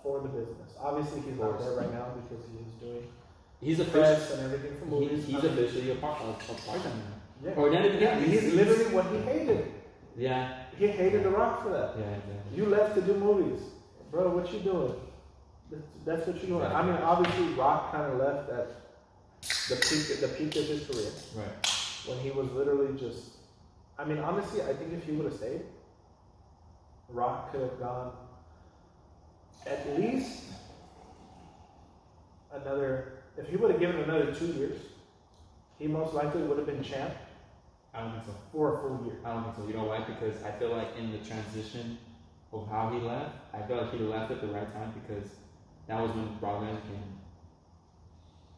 for the business. Obviously, he's not there right now because he's doing press and everything for movies. He's officially a part-time now. Yeah. Or not even that. He's literally what he hated. Yeah. He hated The Rock for that. Yeah, exactly. You left to do movies. Bro, what you doing? That's what you're doing. Exactly. I mean, obviously, Rock kind of left at the peak of his career. Right. When he was literally just... I mean, honestly, I think if he would have stayed, Rock could have gone at least another... If he would have given another 2 years, he most likely would have been champ. I don't think so. For a full year. I don't think so. You know why? Because I feel like in the transition of how he left, I feel like he left at the right time because that was when Brock Lesnar came in.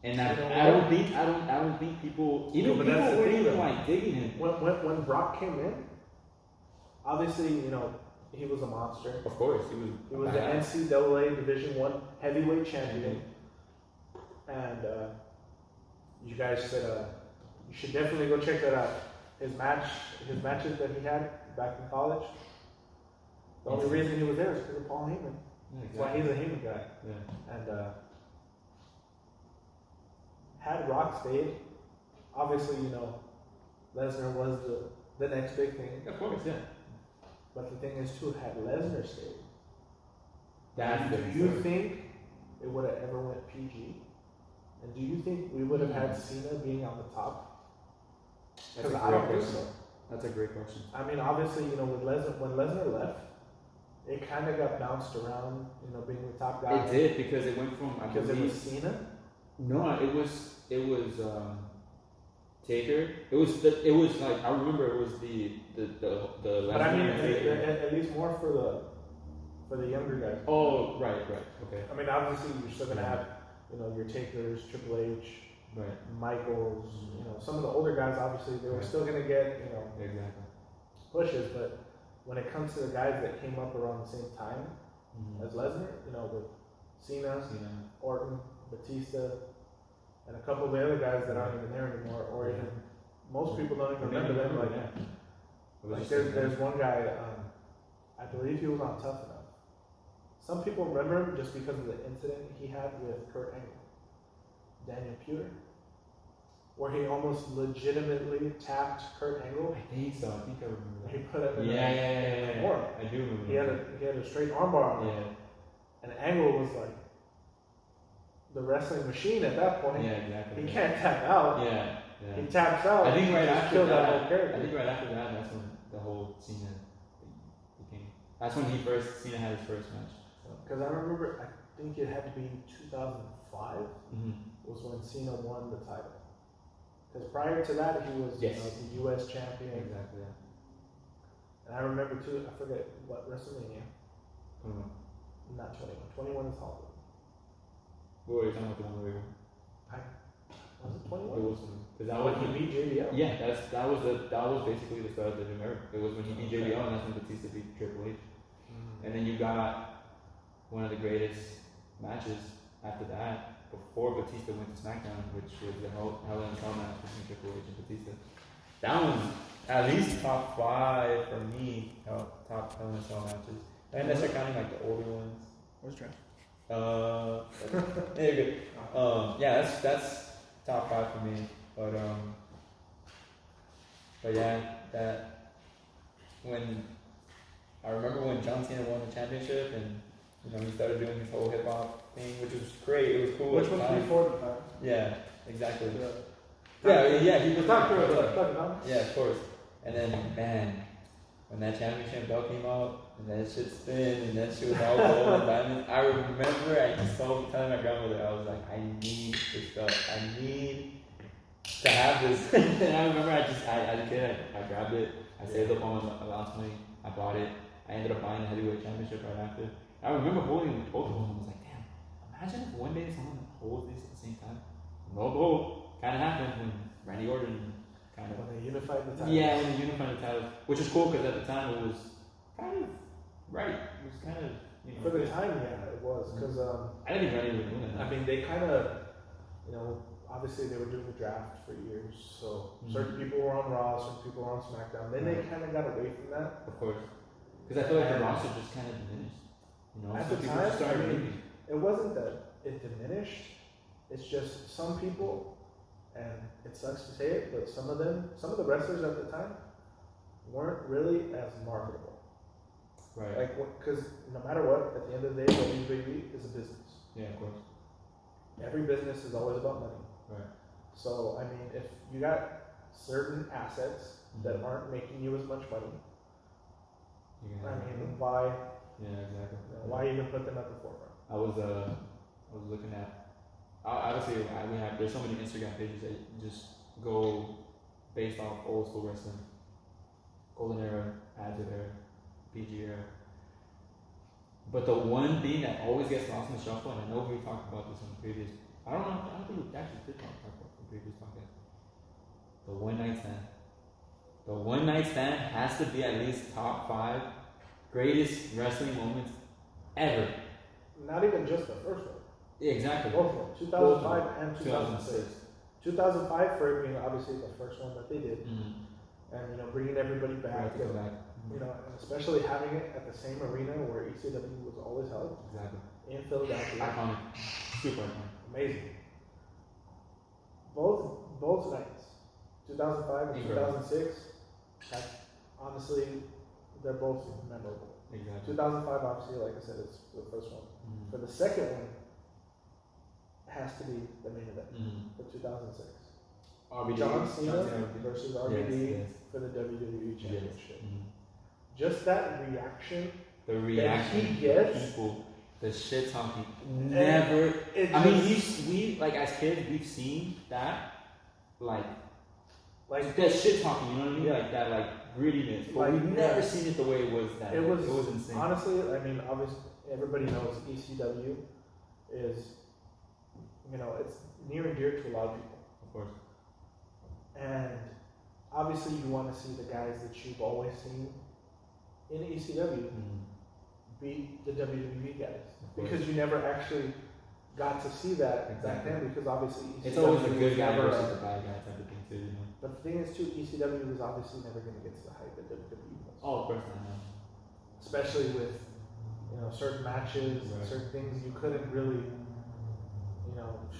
And I don't think people weren't even like digging him. When Brock came in, obviously, you know, he was a monster. Of course, he was the NCAA Division I heavyweight champion. And you guys said you should definitely go check that out. His matches that he had back in college. The only reason he was there is because of Paul Heyman. Yeah, exactly. That's why he's a Heyman guy. Yeah. And had Rock stayed, obviously, you know, Lesnar was the next big thing. Of course, yeah. But the thing is, too, had Lesnar stayed, Do you think it would have ever went PG? And do you think we would have had Cena being on the top? Because I don't think so. That's a great question. I mean, obviously, you know, when Lesnar left, it kind of got bounced around, you know, being the top guy. It did because it went from it was Cena. No, it was Taker. It was like I remember it was the Lesnar. But I mean, at least more for the younger guys. Oh, right, okay. I mean, obviously, you're still gonna have, you know, your Takers, Triple H, right, Michaels, you know, some of the older guys. Obviously, they were still gonna get, you know, exactly pushes. But when it comes to the guys that came up around the same time as Lesnar, you know, with Cena, Orton, Batista, and a couple of the other guys that aren't even there anymore, or even most people don't even remember them. Like there's one guy, I believe he was on Tough Enough. Some people remember him just because of the incident he had with Kurt Angle, Daniel Puder, where he almost legitimately tapped Kurt Angle. I think so. I think I remember that. He put him in a arm. I do remember. He had a straight armbar on him. And Angle was like the wrestling machine at that point. Yeah, exactly. He can't tap out. Yeah. He taps out. I think right after that, whole character. I think right after that, that's when the whole Cena became. That's when Cena had his first match. Because I remember, I think it had to be 2005 was when Cena won the title. Because prior to that, he was you know, the U.S. champion. Exactly. Yeah. And I remember too. I forget what WrestleMania. Not 21. 21 is Hollywood. What were you talking about the one where? Was it It 21? was because that When was he beat JBL? yeah, that was basically the start of the new era. It was when he beat JBL, and that's when Batista beat Triple H. And then you got one of the greatest matches after that, before Batista went to SmackDown, which was the Hell in a Cell match between Triple H and Batista. That one's at least top 5 for me. Top Hell in a Cell matches. Unless you're counting like the older ones. Where's Trav? Yeah, good. Yeah, that's top 5 for me. But yeah, that when I remember when John Cena won the championship, and he started doing his whole hip hop thing, which was great. It was cool. Which at the was time. before the time? Yeah, exactly. Yeah, He the was doctor was huh? Yeah, of course. And then, man, when that championship belt came out, and that shit spin, and that shit was all gold and diamonds, I remember I just told telling my grandmother, I was like, I need this belt. I need to have this. And I remember as a kid, I grabbed it. I saved up all my allowance money. I bought it. I ended up buying the heavyweight championship right after. I remember holding both of them. I was like, damn, imagine if one day someone holds these at the same time. Lo and behold, kind of happened when Randy Orton kind of. When they unified the titles. Yeah, when they unified the titles. Which is cool because at the time it was kind of right. It was kind of. For the time, yeah, it was. Because I didn't think Randy was doing that. I mean, they kind of, obviously they were doing the draft for years. So certain people were on Raw, certain people were on SmackDown. Then they kind of got away from that. Of course. Because I feel like the roster just kind of diminished. At the time, it wasn't that it diminished. It's just some people, and it sucks to say it, but some of the wrestlers at the time weren't really as marketable. Right. Like, because no matter what, at the end of the day, WWE is a business. Yeah, of course. Every business is always about money. Right. So, I mean, if you got certain assets that aren't making you as much money, why? Yeah, exactly. Why even put them at the forefront? I was looking at. Obviously, there's so many Instagram pages that just go based off old school wrestling, golden era, Attitude era, PG era. But the one thing that always gets lost in the shuffle, and I know we talked about this on the previous. I don't think we actually did talk about the previous podcast. The one night stand. The one night stand has to be at least top 5 greatest wrestling moments ever. Not even just the first one. Yeah, exactly. Both of them. 2005 and 2006. 2005 for it being obviously the first one that they did. And bringing everybody back. Right, to go back. And especially having it at the same arena where ECW was always held. Exactly. In Philadelphia. Iconic. Super iconic. Amazing. Both nights, 2005 and 2006, honestly, they're both memorable. Exactly. 2005, obviously, like I said, is the first one. For the second one, has to be the main event for 2006. RVD. John Cena versus RVD yes. for the WWE Championship. Yes. Just that reaction. The reaction that he gets. People, the shit talking. Never. We like as kids, we've seen that, like that shit talking. You know what I mean? Yeah. Like that, like grittiness. But we've never seen it the way it was. It was insane. Honestly, I mean, obviously, everybody knows ECW is, it's near and dear to a lot of people. Of course. And obviously, you want to see the guys that you've always seen in ECW beat the WWE guys, because you never actually got to see that back then. Because obviously, ECW it's always a good guy never, versus the bad guy type of thing too. But the thing is, too, ECW was obviously never going to get to the height that WWE was. Oh, of course not. Especially with certain matches, certain things you couldn't really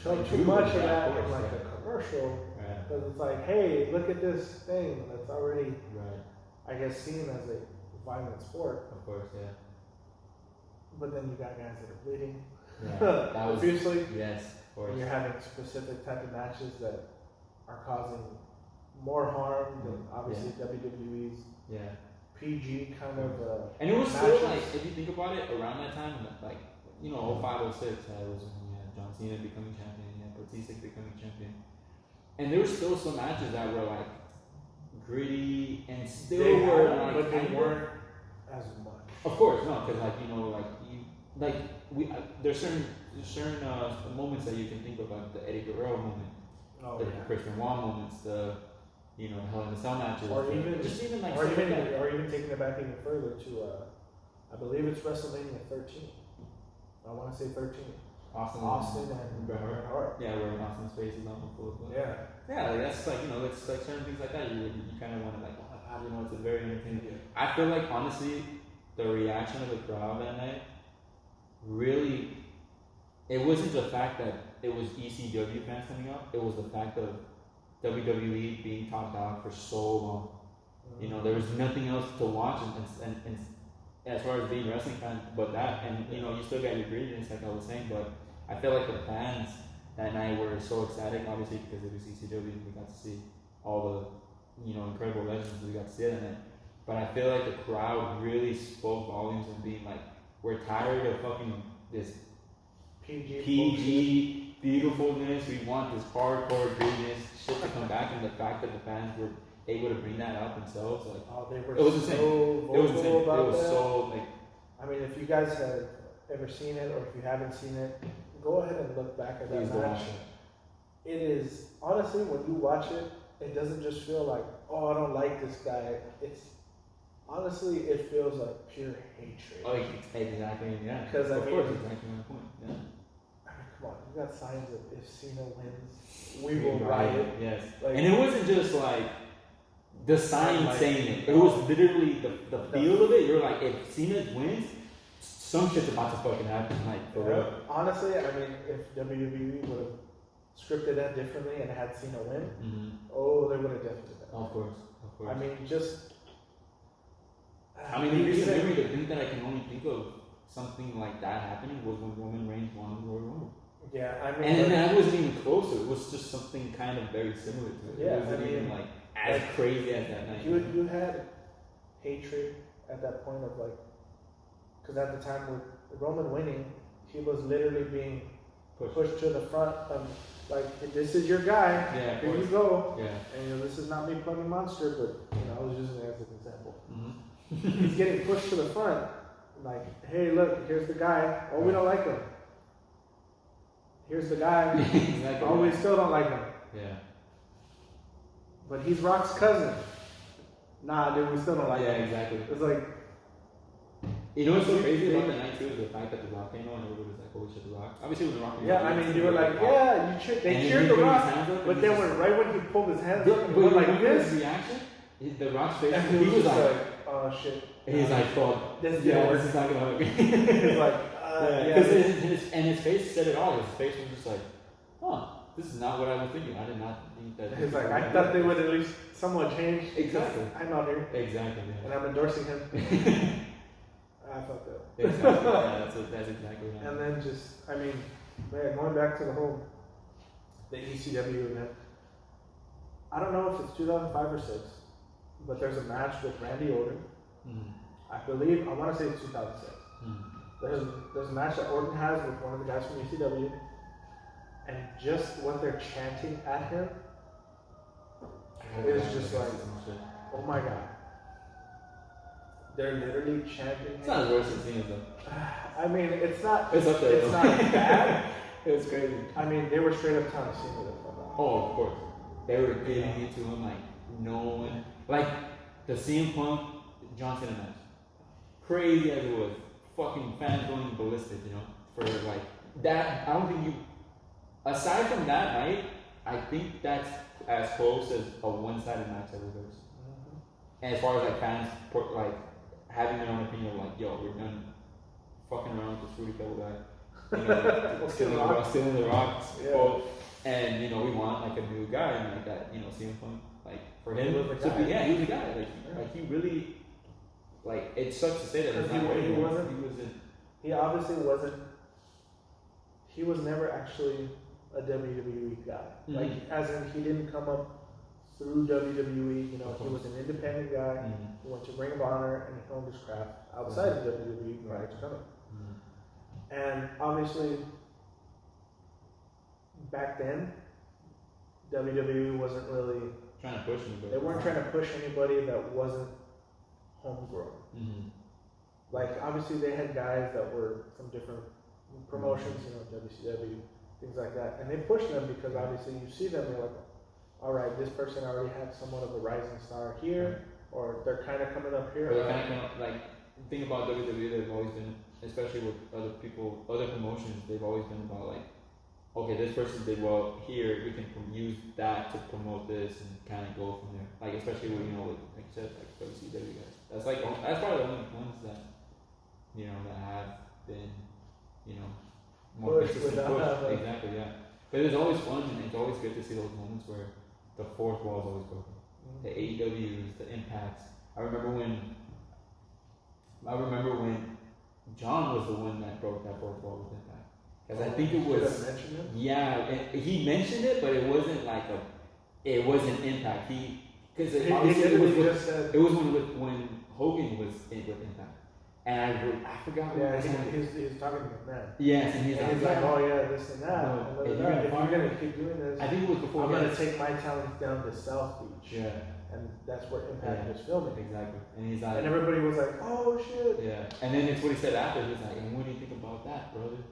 show too much of that in like a commercial. Because it's like, hey, look at this thing that's already, I guess, seen as a violent sport. Of course, yeah. But then you got guys that are bleeding. Yeah, that was, obviously. Yes, of course. And you're having specific type of matches that are causing more harm than obviously WWE's PG kind of. And it was matches. still like, if you think about it, around that time, like 05, 06, that was when you had John Cena becoming champion, you had Batista becoming champion, and there were still some matches that were like gritty and still were like, but they weren't as much. Of course, no, because like there's certain moments that you can think of, like the Eddie Guerrero moment, Oh, the yeah. Chris Benoit moments, the Hell in a Cell matches, Or even just even like or stuff even like that. or even taking it back even further to I believe it's WrestleMania 13. I want to say 13. Austin and Bret Bret Hart. Yeah, where Austin's face is not full of blood. Yeah. Yeah, like that's like it's like certain things like that. You kind of want to like, oh my god, it's a very entertaining. Yeah. I feel like honestly, the reaction of the crowd that night really, it wasn't the fact that it was ECW fans coming out. It was the fact of WWE being top dog for so long. There was nothing else to watch, and as far as being wrestling fans, but that, and you still got your greediness, like I was saying, but I feel like the fans that night were so ecstatic, obviously because it was ECW, we got to see all the incredible legends we got to see that night. But I feel like the crowd really spoke volumes of being like, we're tired of fucking this PG beautifulness. We want this hardcore greediness shit to come back, and the fact that the fans were able to bring that out themselves, like, they were it was so insane. vocal It was insane. about It was that. so like. I mean, if you guys have ever seen it, or if you haven't seen it, go ahead and look back at that match. It is honestly, when you watch it, it doesn't just feel like, oh, I don't like this guy. It's honestly, it feels like pure hatred. Oh, exactly, yeah. Because of course, exactly my point. Yeah. I mean, come on, you got signs of if Cena wins, we will riot. Yes. Like, and it wasn't just like the sign like, saying it. It was literally the feel of it. You're like, if Cena wins, some shit's about to fucking happen. Like, for real. Honestly, I mean, if WWE would have scripted that differently and had Cena win, they would have definitely done that. Of course. I mean, just. The recent memory, the thing that I can only think of something like that happening was when Roman Reigns won the Royal Rumble. Yeah, I mean. And that wasn't even closer. It was just something kind of very similar to it. Yeah, it wasn't even like as crazy as that night. You had hatred at that point of like, because at the time with Roman winning, he was literally being pushed to the front of like, this is your guy. Yeah, here you go. Yeah. And this is not me plugging Monster, but I was using it as an example. He's getting pushed to the front, like, hey, look, here's the guy. Oh, we don't like him. Here's the guy. Exactly. Oh, we still don't like him. Yeah. But he's Rock's cousin. Nah, dude, we still don't like him. Yeah, exactly. It's like, what's so crazy about the night too is the fact that the Rock came on and everybody was like, holy shit, the Rock. Obviously, it was the Rock. yeah, I mean, you were like, yeah, they cheered the Rock, but then right when he pulled his hands up, and he went like this. His reaction, the Rock's face, and he was like, oh shit. And he's like, fuck, this is not gonna work. He's like, because his face said it all. His face was just like, huh, this is not what I was thinking. I did not think that. He's like, I thought they would at least somewhat change. Exactly. I'm out here. Exactly. Yeah. And I'm endorsing him. I felt that. Exactly. Yeah, that's exactly right. And then just, I mean, man, going back to the ECW event. I don't know if it's 2005 or 6, but there's a match with Randy Orton. I believe, I want to say it's 2006. There's a match that Orton has with one of the guys from ECW, and just what they're chanting at him is just like, oh my god. They're literally chanting. It's not as worse as Cena's though. I mean, it's not. It's up there. It's not bad. It was crazy. I mean, they were straight up telling Cena to fuck off. Oh, of course. They were giving it to him like no one. Like the CM Punk John Cena match. Crazy as it was. Fucking fans going ballistic, for like that. I don't think aside from that night, I think that's as close as a one-sided match ever goes. And as far as like fans, like having their own opinion, like, yo, we're done fucking around with this Rudy Pebble guy. Stealing the Rock's quote. And, we want like a new guy, and like that, CM Punk, like for him, he was the guy. Like he really, like, it sucks to say that it's not he obviously wasn't. He was never actually a WWE guy. Like, as in, he didn't come up through WWE. He was an independent guy. He went to Ring of Honor and he honed his craft outside of WWE prior to coming. And obviously, back then, WWE wasn't really trying to push anybody. They weren't trying to push anybody that wasn't homegrown. Like obviously they had guys that were from different promotions, you know, WCW, things like that, and they pushed them because obviously you see them, you're like, all right, this person already had somewhat of a rising star here, or they're kind of coming up here. Or they kind of like the thing about WWE, they've always been, especially with other people, other promotions, they've always been about like, okay, this person did well here, we can use that to promote this and kind of go from there. Like especially with, you know, with, like you said, like WCW guys. That's like that's probably the only ones that, you know, that have been, you know, more Push consistent without push. Exactly, yeah. But it's always fun and it's always good to see those moments where the fourth wall is always broken. The AEWs, the impacts. I remember when John was the one that broke that fourth wall with Impact. Because I think it was, he mentioned it, but it wasn't like it wasn't Impact. Because it was when Hogan was in with Impact. And I forgot what he's talking to McMahon. Yes, and he's like, oh yeah, this and that. No, if you're gonna keep doing this, I think it was before. I'm gonna take my talent down to South Beach. Yeah. And that's where Impact was filming. Exactly. And he's like, and everybody was like, oh shit. Yeah. And then it's what he said after. He's like, and what do you think about that, brother?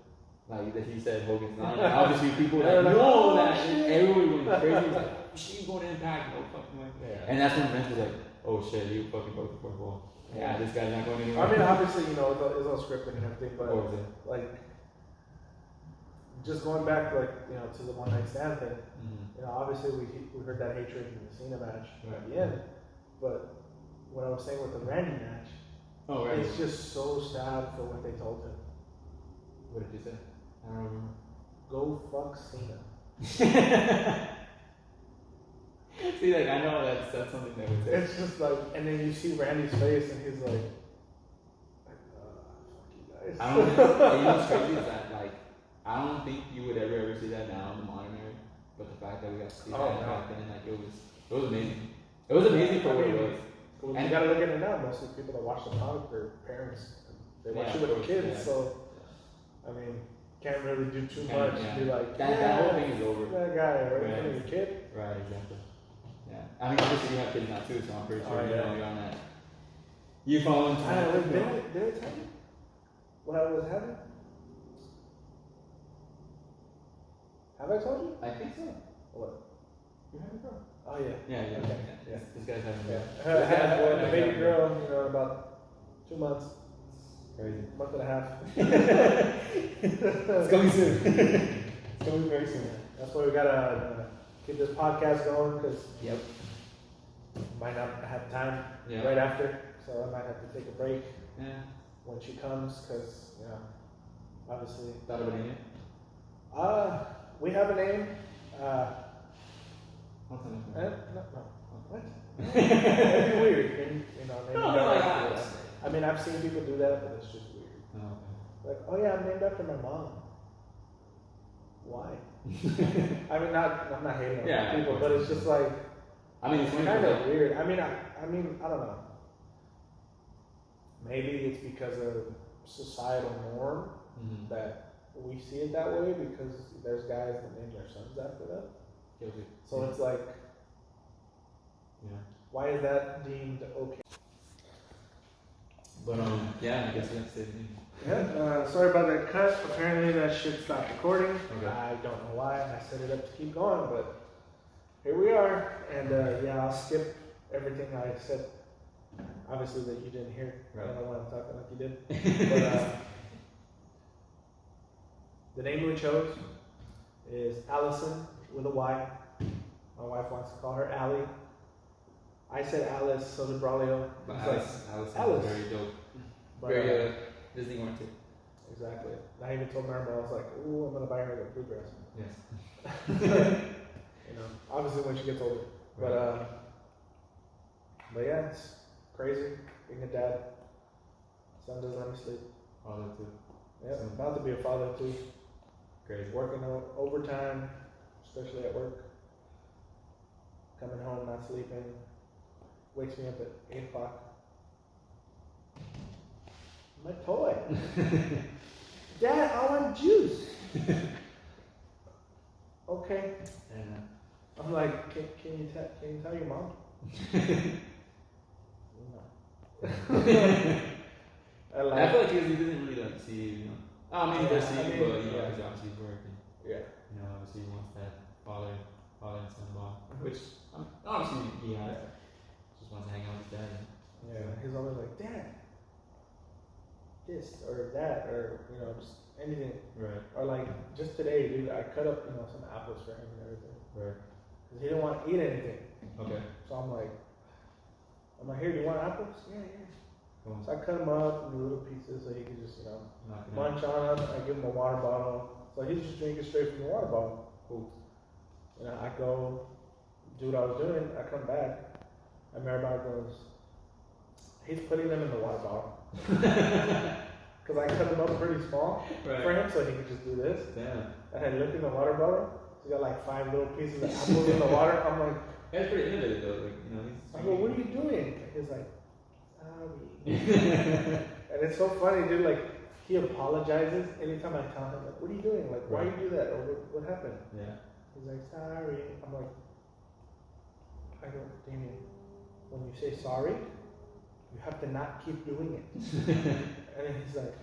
Like that he said Hogan's line. And obviously people were like, no, that shit. Everybody went crazy. He was like, she's going to Impact, no fucking way. Yeah. And that's when Vince was like, oh shit, you fucking broke the fourth wall. Yeah, this guy's not going anywhere. I mean, obviously, you know, it's all scripted and everything, but like, just going back, like, you know, to the one night stand thing. You know, obviously we heard that hatred in the Cena match at the end, but what I was saying with the Randy match, it's just so sad for what they told him. What did you say? I don't remember. Go fuck Cena. See, like, I know that's something that would say. It's just like, and then you see Randy's face, and he's like, fuck you guys. I don't think, you know what's crazy is that, like, I don't think you would ever see that now in the modern era, but the fact that we got to see that back then, like, it was amazing. It was amazing for what it was. And you gotta look at it now, most of the people that watch the product are parents. They watch it with their kids, so, I mean, can't really do too much to be like, that whole thing is over. That guy, right in front of your kid. Right, exactly. Yeah. I mean, obviously you have kids now too, so I'm pretty sure you know you're on that. You following? Did I tell you what I was having? Have I told you? I think so. What? You have a girl. Oh yeah. Yeah. Okay. Yeah. This guy's having a girl. I had a baby girl, you know, about 2 months. Crazy. A month and a half. It's coming soon. It's coming very soon. That's why we gotta keep this podcast going, because Yep. might not have time Yeah. right after, so I might have to take a break Yeah. when she comes, because, you know, obviously. Thought of a name? We have a name. What's the name? No. What? That'd be weird. You know, maybe I mean, I've seen people do that, but it's just weird. Oh, Like, oh yeah, I'm named after my mom. Why? I mean, I'm not hating on people, but it's just like, I mean, it's kind of weird. I mean, I don't know. Maybe it's because of societal norm that we see it that way, because there's guys that name their sons after them. Guilty. So it's like, why is that deemed okay? But yeah, I guess you have to say the name. Yeah, sorry about that cut. Apparently that shit stopped recording. Okay. I don't know why. I set it up to keep going, but here we are. And I'll skip everything I said. Obviously that you didn't hear. Right. I don't know why I'm talking like you did. But the name we chose is Allison with a Y. My wife wants to call her Allie. I said Alice, so did Braulio. But Alice is very dope. But, Very Disney oriented. Exactly. And I even told Maribel, I was like, ooh, I'm going to buy her a bluegrass. Yes. You know, obviously when she gets older. Right. But yeah, it's crazy being a dad. Son doesn't let me sleep. Father too. Yeah, I'm about to be a father too. Crazy. Working overtime, especially at work. Coming home, not sleeping. Wakes me up at 8 o'clock. My toy. Dad, I want juice. Okay. And I'm like, can you tell your mom? No. And I feel like he doesn't really like see, you know. I mean, he does see, but you know, yeah. he's obviously working. Yeah. You know, obviously he wants that father and son bond, which obviously he has. Just wants to hang out with his dad. Yeah. He's always like, Dad, this or that or you know just anything. Right. Or like just today, dude, I cut up some apples for him and everything. Right. Cause he didn't want to eat anything. Okay. So I'm like, here, do you want apples? Yeah. Cool. So I cut them up into little pieces so he could just Knock it out. munch on them. I give him a water bottle. So he's just drinking straight from the water bottle. Cool. I go do what I was doing. I come back. And Maribel goes, he's putting them in the water bottle. Because I cut them up pretty small for him so he could just do this. Damn. And I looked in the water bottle. He's got like 5 little pieces of apples in the water. I'm like, That's pretty innovative though. Like, you know, I go, what are you doing? He's like, sorry. And it's so funny, dude. Like, he apologizes anytime I tell him, like, what are you doing? Like, why you do that? Or what happened? Yeah. He's like, sorry. I'm like, I go, Damien, when you say sorry, you have to not keep doing it. And then he's like,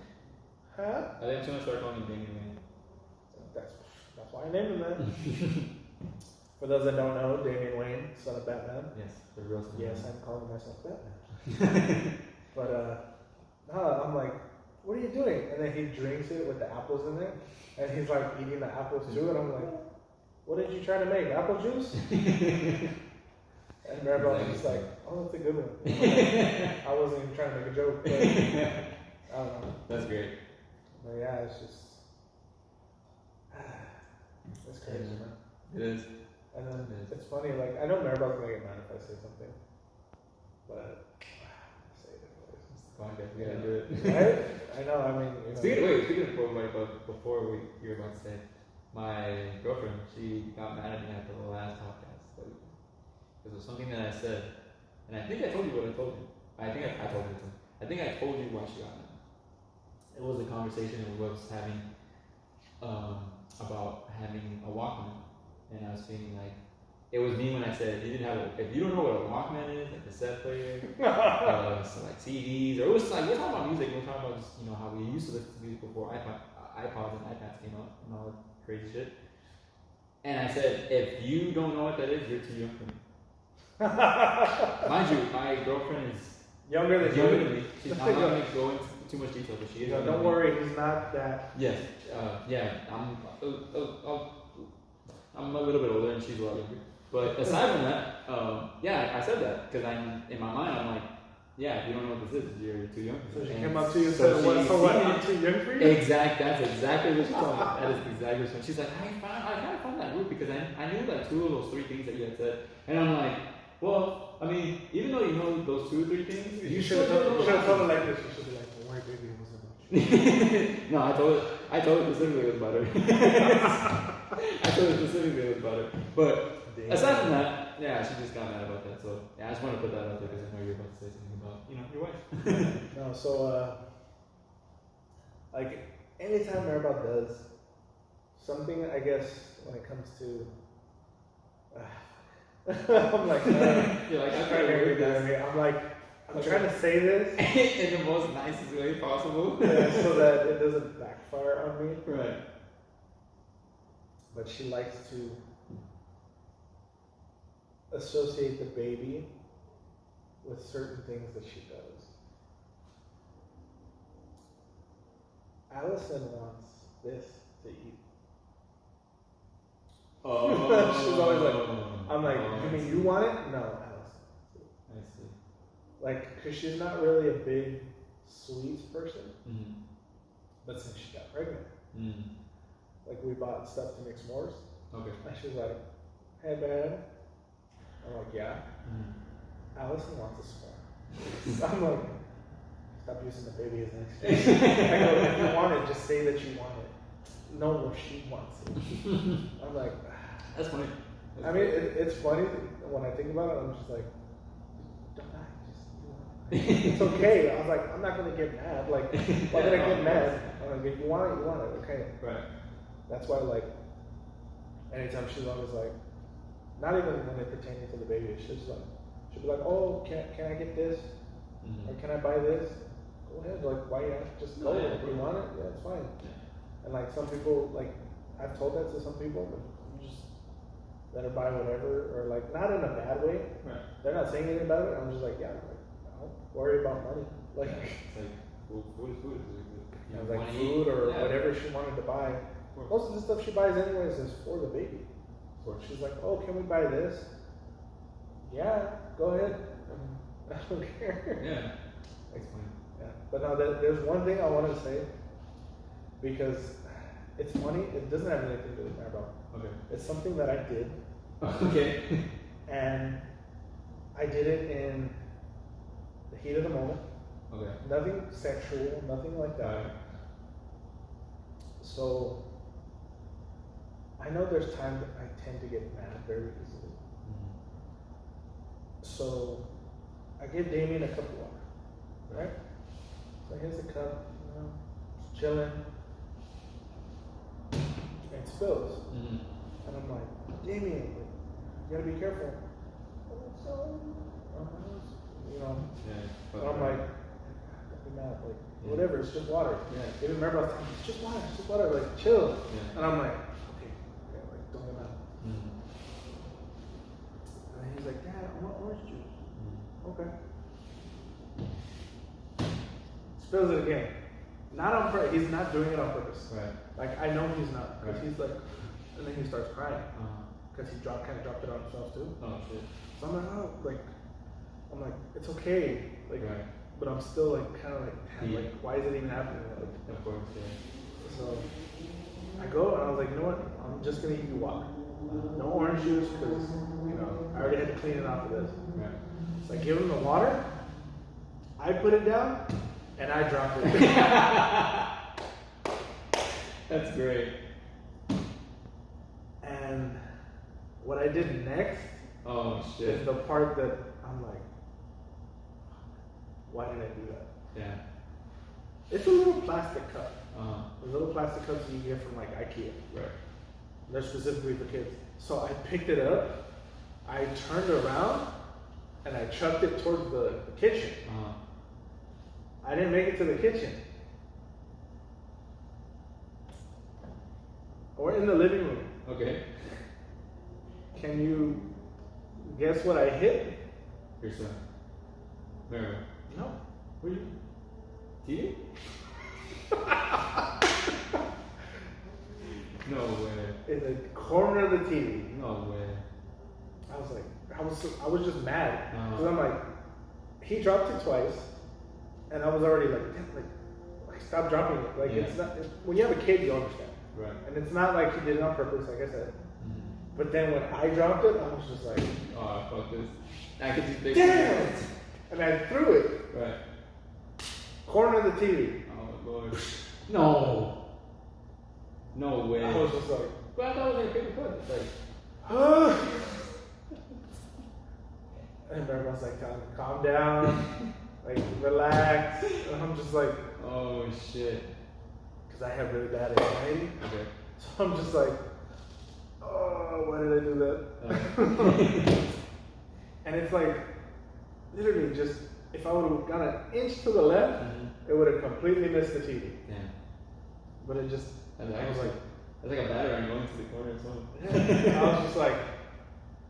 huh? I think I'm gonna start calling you Damien. That's why I named him that. For those that don't know, Damian Wayne, son of Batman. Yes, the real son. Yes, I'm calling myself Batman. But I'm like, what are you doing? And then he drinks it with the apples in it, and he's like eating the apples too. And I'm like, what did you try to make? Apple juice? And Maribel's just like, oh, that's a good one. Like, I wasn't even trying to make a joke. But, I don't know. That's great. But yeah, it's just, it's crazy, man. It is. And then it's funny, like, I know Maribel's gonna get mad if I say something, but I say it anyways. It's the podcast. We gotta do it. Right? I know. I mean, Speaking of before you're about to say, my girlfriend, she got mad at me after the last podcast that we did. Because it was something that I said, and I think I told you what I told you. I think I told you too. I think I told you why she got mad. It was a conversation we was having about having a Walkman, and I was feeling like it was me when I said you didn't have if you don't know what a Walkman is, like cassette player, so like CDs, or it was like we're talking about music, we're talking about just how we used to listen to music before iPods and iPads came out and all that crazy shit. And I said, if you don't know what that is, you're too young for me. Mind you, my girlfriend is younger than me. She's not going to go into too much detail, but she is. No, don't worry, he's not that. Yes. Yeah. I'm a little bit older and she's a lot younger. But aside from that, I said that because in my mind, I'm like, yeah, if you don't know what this is, you're too young. So she came up to you and said, what, I'm too young for you? Exactly. That's exactly what she told me. That is exactly what she's like, I kind of found that rude because I knew like 2 of those 3 things that you had said. And I'm like, well, I mean, even though you know those 2 or 3 things, you should have told her like this. You should be like, don't worry, baby, it wasn't about you. No, I told her specifically it was about her. I told her specifically it was about her. But aside from that, yeah, she just got mad about that. So yeah, I just want to put that out there because I know you're about to say something about your wife. No, so like anytime Maribel does something, I guess when it comes to, I'm like, you're like, I'm trying to read this. I'm like, I'm trying to say this in the most nicest way possible, so that it doesn't backfire on me. Right. But she likes to associate the baby with certain things that she does. Allison wants this to eat. Oh. She's always like, I'm like, you mean you want it? No, Allison. I see. Like, because she's not really a big sweets person, Mm-hmm. but since she got pregnant, like we bought stuff to make s'mores. Okay. And she's like, hey babe. I'm like, yeah. Allison wants a s'more. So I'm like, stop using the baby as an excuse. I go, if you want it, just say that you want it. No, she wants it. I'm like, that's funny. I mean, it's funny when I think about it. I'm just like, don't lie, just do it. It's okay. I was like, I'm not gonna get mad. Like, why did I get mad? I'm like, if you want it, you want it. Okay. Right. That's why, like, anytime she's always like, not even when it pertaining to the baby, she'll be like, oh, can I get this? Or can I buy this? go ahead. Like, why you just go? Yeah, If you want it, yeah, it's fine. Yeah. And like some people, like I've told that to some people, but you just let her buy whatever, or like not in a bad way. Right. They're not saying anything about it. I'm just like, yeah, like, I don't worry about money. Like, It's like food is food. you know, like food or whatever she wanted to buy. Most of the stuff she buys anyways is for the baby. So she's like, oh, can we buy this? Yeah, go ahead. I don't care. Yeah. Explain. Yeah. But now there's one thing I want to say, because it's money. It doesn't have anything to do with Maribel. Okay. It's something that I did, Okay. and I did it in the heat of the moment. Okay. Nothing sexual, nothing like that. Right. So I know there's times that I tend to get mad very easily. Mm-hmm. So I give Damien a cup of water, right? So here's the cup, you know, just chilling. And it spills. Mm-hmm. And I'm like, Damien, you gotta be careful. You know, Yeah. and I'm like, don't be mad, like, whatever, it's just water. Yeah. Even remember I was like, it's just water, like, chill. Yeah. And I'm like, okay, like, don't get mad. Mm-hmm. And he's like, Dad, I want orange juice. Mm-hmm. Okay. Spills it again. Not on purpose. He's not doing it on purpose. Right. Like, I know he's not. Because Right. he's like, and then he starts crying. Uh-huh. Because he kind of dropped it on himself too. Oh shit. So I'm like, oh, like, I'm like, it's okay. Like, Right. but I'm still like, kind of like, Yeah. like, why is it even happening? Like, Of course. Yeah. so I go and I was like, you know what? I'm just gonna give you water. No orange juice because you know I already had to clean it off of this. Right. So I give him the water. I put it down and I dropped it. That's great. And what I did next Oh is shit. the part that I'm like, why did I do that? Yeah. It's a little plastic cup. Uh-huh. The little plastic cups you get from like IKEA. Right. They're specifically for kids. So I picked it up, I turned around, and I chucked it towards the kitchen. Uh-huh. I didn't make it to the kitchen. Or in the living room. Okay. Can you guess what I hit? Your son. Mary. No. What are you? TV? No way. In the corner of the TV. No way. I was like, I was just mad. Uh-huh. Because I'm like, he dropped it twice, and I was already like, damn, like stop dropping it. Like, Yeah. it's not, when you have a kid, you understand. Right. And it's not like he did it on purpose, like I said. Mm-hmm. But then when I dropped it, I was just like, Oh, fuck this. I could just damn it! And I threw it. Right. Corner of the TV. Oh lord. No. No way. I was just like, But I thought it was like a paper cut. It's like. and everyone's like telling me, calm down, like relax. And I'm just like, Oh shit. because I have really bad anxiety. Okay. So I'm just like, oh, why did I do that? And it's like, literally just, if I would have gone an inch to the left, it would have completely missed the TV. Damn. But it just, That's I was like, that's like a battering going to the corner or something. yeah. I was just like,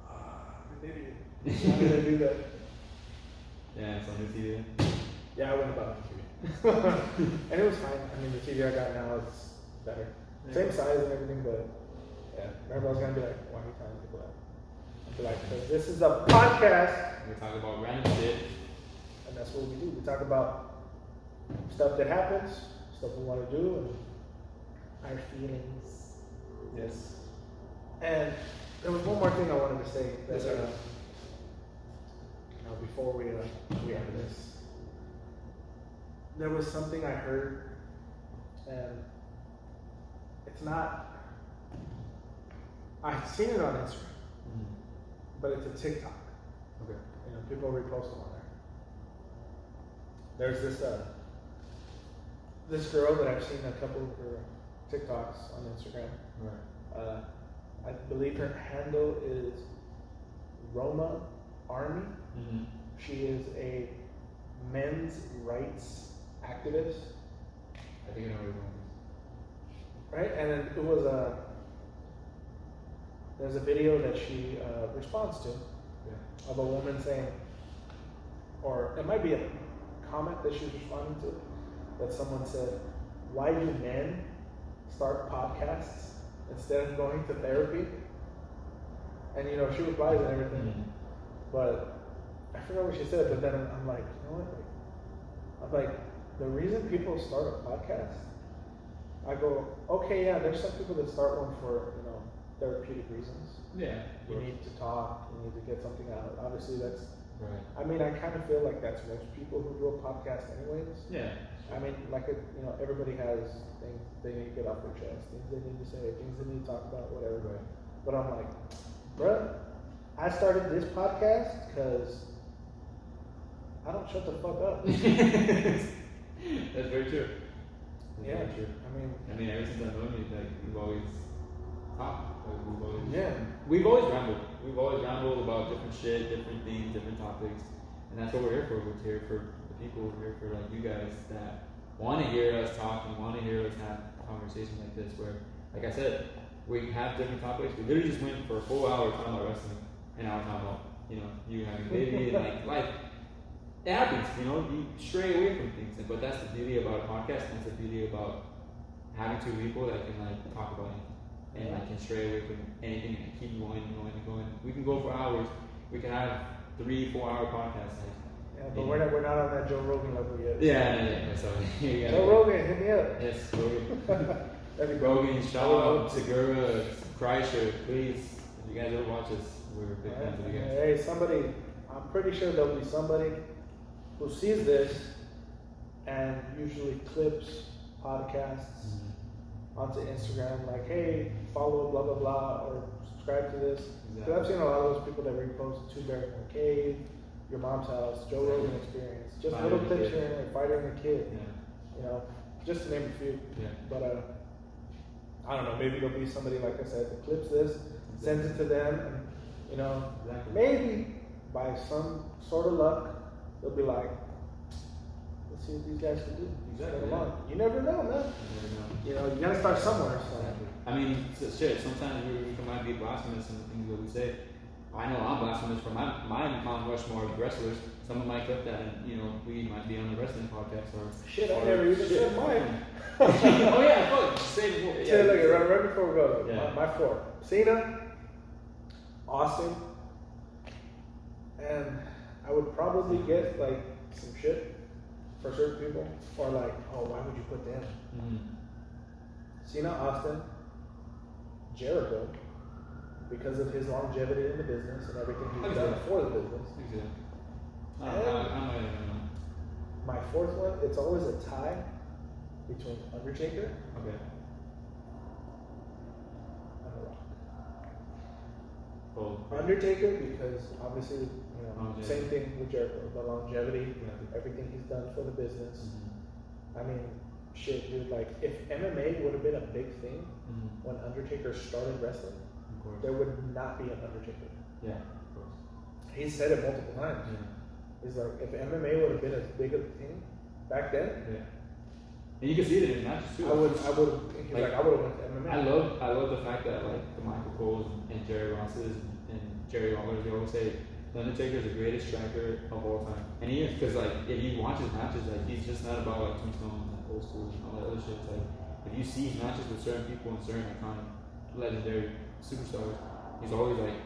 I'm an idiot. Why did I do that? Yeah, it's on the TV. Yeah, I went about the TV. And it was fine. I mean, the TV I got now is better. Same size and everything, but yeah. Remember, I was going to be like, why are you telling people that? I'd be like, because this is a podcast. We talk about random shit. And that's what we do. We talk about stuff that happens, stuff we want to do, and our feelings. Yes. And there was one more thing I wanted to say that, Yes, sir. before we end this. There was something I heard, and it's not. I've seen it on Instagram, but it's a TikTok. Okay. You know, people repost them on there. There's this girl that I've seen a couple of her TikToks on Instagram. Right. I believe her handle is Roma Army. Mm-hmm. She is a men's rights activist, I think I know where you're going. right? And then it was there's a video that she responds to of a woman saying, or it might be a comment that she's responding to, that someone said, "Why do men start podcasts instead of going to therapy?" And you know, she replies and everything, but I forgot what she said. But then I'm like, you know what? I'm like, the reason people start a podcast, I go, okay, yeah, there's some people that start one for, you know, therapeutic reasons. Yeah. You need to talk, you need to get something out. Obviously, that's. Right. I mean, I kind of feel like that's most people who do a podcast, anyways. Yeah. I mean, like, you know, everybody has things they need to get off their chest, things they need to say, things they need to talk about, whatever. Right. But I'm like, bruh, I started this podcast because I don't shut the fuck up. That's very true. That's Yeah, very true. I I mean, mean, ever since I've known you, like, we've always talked. Like, yeah. We've always rambled. We've always rambled about different shit, different things, different topics. And that's what we're here for. We're here for the people. We're here for, like, you guys that want to hear us talk and want to hear us have conversations like this where, like I said, we have different topics. We literally just went for a full hour talking about wrestling. And now we're talking about, you know, you having a baby and, like, life. It happens, you know, you stray away from things. But that's the beauty about a podcast. And that's the beauty about having two people that can, like, talk about anything. And I can stray away from anything and keep going and going and going. We can go for hours. We can have 3-4 hour podcasts. Like, Yeah, but we're not on that Joe Rogan level yet. Yeah. So Joe Rogan, hit me up. Yes, Rogan. That'd be Rogan, Shaw, Segura, Kreischer, please. If you guys ever watch us, we're big fans of you guys. Hey, somebody, I'm pretty sure there'll be somebody who sees this and usually clips podcasts onto Instagram, like, hey, follow blah blah blah, or subscribe to this. Because I've seen a lot of those people that repost Two Bears in the Cave, Your Mom's House, Joe Rogan Experience, just Fighter little and the clips Kid. here and there, Fighter and the Kid, Yeah. you know, just to name a few. Yeah. But I don't know, maybe there'll be somebody, like I said, that clips this, sends it to them, and you know, Exactly. maybe by some sort of luck, they'll be like, let's see what these guys can do. Exactly, Come on. yeah. You never know, man. You know, you gotta start somewhere. So. Exactly. I mean, shit, sometimes we might be blasphemous in the things that we say. I know I'm blasphemous for my Mount Rushmore of wrestlers. Someone might clip that and, you know, we might be on the wrestling podcast or... Shit, I never even said mine. Oh yeah, fuck. Say it before. Yeah, look, right before we go, Yeah. my four. Cena, Austin, and I would probably get, like, some shit for certain people. Or like, oh, why would you put them? Cena, Austin, Jericho, because of his longevity in the business and everything he's done for the business. Exactly. I might even know. My fourth one, it's always a tie between Undertaker Okay. and The Rock. Cool. Undertaker, because obviously, you know, Longevity. same thing with Jericho, the longevity, Yeah. everything he's done for the business. Mm-hmm. I mean, shit, dude, like, if MMA would have been a big thing Mm-hmm. when Undertaker started wrestling, Of course. there would not be an Undertaker. Yeah, of course. He said it multiple times. Yeah. He's like, if MMA would have been as big a thing back then, Yeah. And you can see it in his matches too. I would have, he's like, I would have went to MMA. I love the fact that, like, the Michael Coles and Jerry Rosses and Jerry Lawlers, they always say The Undertaker is the greatest striker of all time, and he is, because, like, if you watch his matches, like, he's just not about, like, Tombstone and Old School and all that other shit. It's like, if you see his matches with certain people and certain iconic, legendary superstars, he's always, like,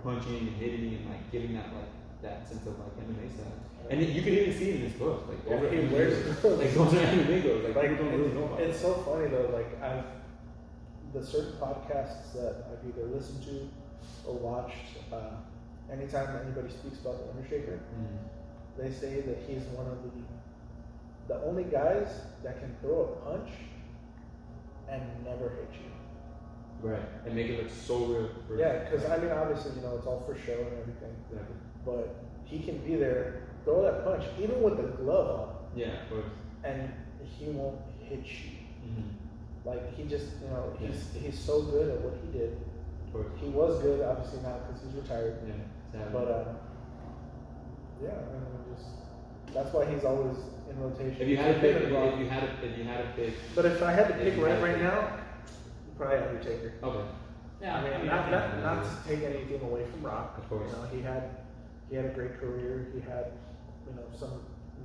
punching and hitting and, like, giving that, like, that sense of, like, MMA style. And you can even see it in his clothes, like, Yeah, over he MMA wears clothes. clothes. Like, those are MMA clothes, like, people don't really know about it's so funny though, like, the certain podcasts that I've either listened to or watched, anytime anybody speaks about The Undertaker, they say that he's one of the only guys that can throw a punch and never hit you. Right, and make it look so real. Yeah, because I mean, obviously, you know, it's all for show and everything, Exactly. but he can be there, throw that punch, even with the glove on, Yeah, of course. and he won't hit you. Mm-hmm. Like, he just, you know, he's so good at what he did. Of course. He was good, obviously not because he's retired. Yeah, sadly. But yeah, I mean, just That's why he's always in rotation. If you had to pick, Him and Rock. if you had to pick, But if I had to If pick you had to right pick. now, probably Undertaker. okay. Yeah, I mean, I think not to take anything away from Rock. Of course. You know, he had a great career. He had, you know, some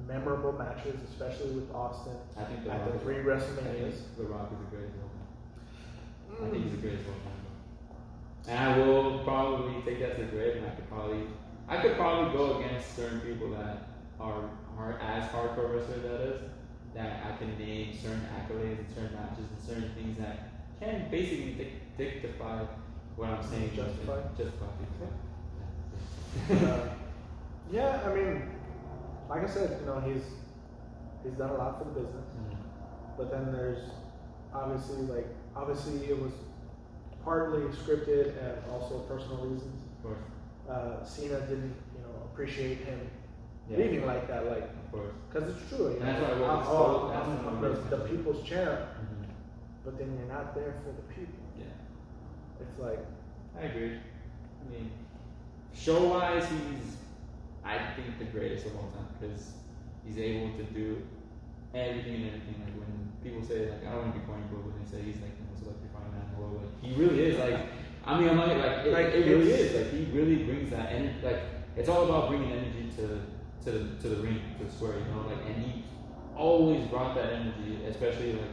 memorable matches, especially with Austin I think the at Rock the is- 3 I WrestleManias. think the Rock is the greatest of all time. I think he's the greatest of all time. And I will probably take that to the grave, and I could probably go against certain people that are as hardcore wrestlers that I can name certain accolades and certain matches and certain things that can basically dictify what I'm saying. Justify? Yeah. Yeah, I mean, like I said, you know, he's done a lot for the business. Mhm. But then there's obviously it was partly scripted and also personal reasons. Of course. Cena didn't, you know, appreciate him Yeah. leaving like that, like, Of course. because it's true. You And know, that's why I wrote this quote, that's I'm one of the the- people's champ, Mhm. but then you're not there for the people. Yeah. It's like, I agree. I mean, show-wise, he's, I think, the greatest of all time because he's able to do everything and everything. Like when people say, like, I don't want to be corny, but when they say he's like the most electrifying man in the world, like he really is. Like, I mean, I'm not like it really is. Like he really brings that energy. Like it's all about bringing energy to the ring, to the square. You know, like and he always brought that energy, especially like.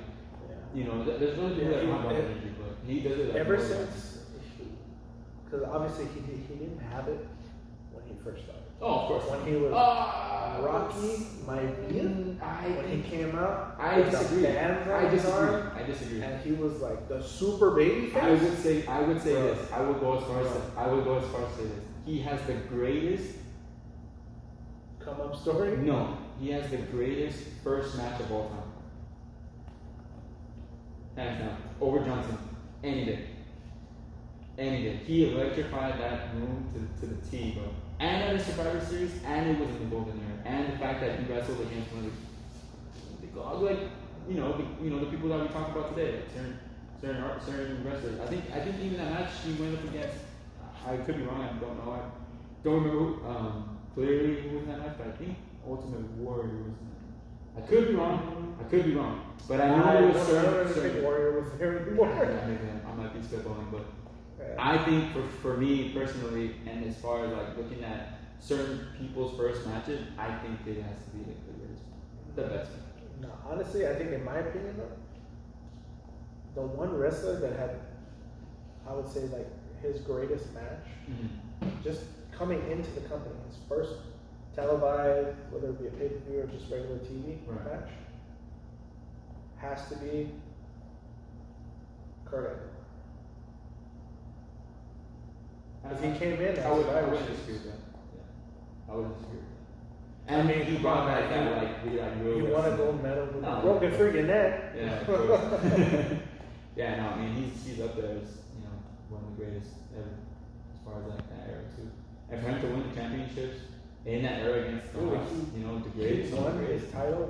You know, there's really people that don't have that energy, but he does it. Like ever more since, because obviously he didn't have it when he first started. Oh, of course. When he was Rocky, my when he came out, I with the disagree. bands on his arm, I disagree. and he was like the super baby face. I would say Bro. this. I would go as far as say this. He has the greatest. Come up story. No, he has the greatest first match of all time. Hands down, over Johnson, any day. Any day. He electrified that room to the T, bro. And at the Survivor Series, and it was in the Golden Era, and the fact that he wrestled against one of the like, the people that we talk about today, like certain wrestlers. I think even that match he went up against. I could be wrong. I don't know. I don't remember clearly who was in that match, but I think Ultimate Warrior was in that match. I could be wrong. But I know it was certain. Warrior was there anymore. I might be spitballing, but I think for me personally, and as far as like looking at certain people's first matches, I think it has to be the best. No, honestly, I think in my opinion, though, the one wrestler that had, I would say, like his greatest match, just coming into the company, his first televised, whether it be a pay-per-view or just regular TV match, has to be Kurt Angle. Because he came in I as wouldn't disagree with that. Yeah. I wouldn't disagree with that. And I mean, he brought that real. You want a gold medal with No. a broken freaking neck. Yeah, of course. Yeah, no, I mean he's up there as one of the greatest ever as far as like that era too. And for him to win the championships in that era against the the greatest, He won his title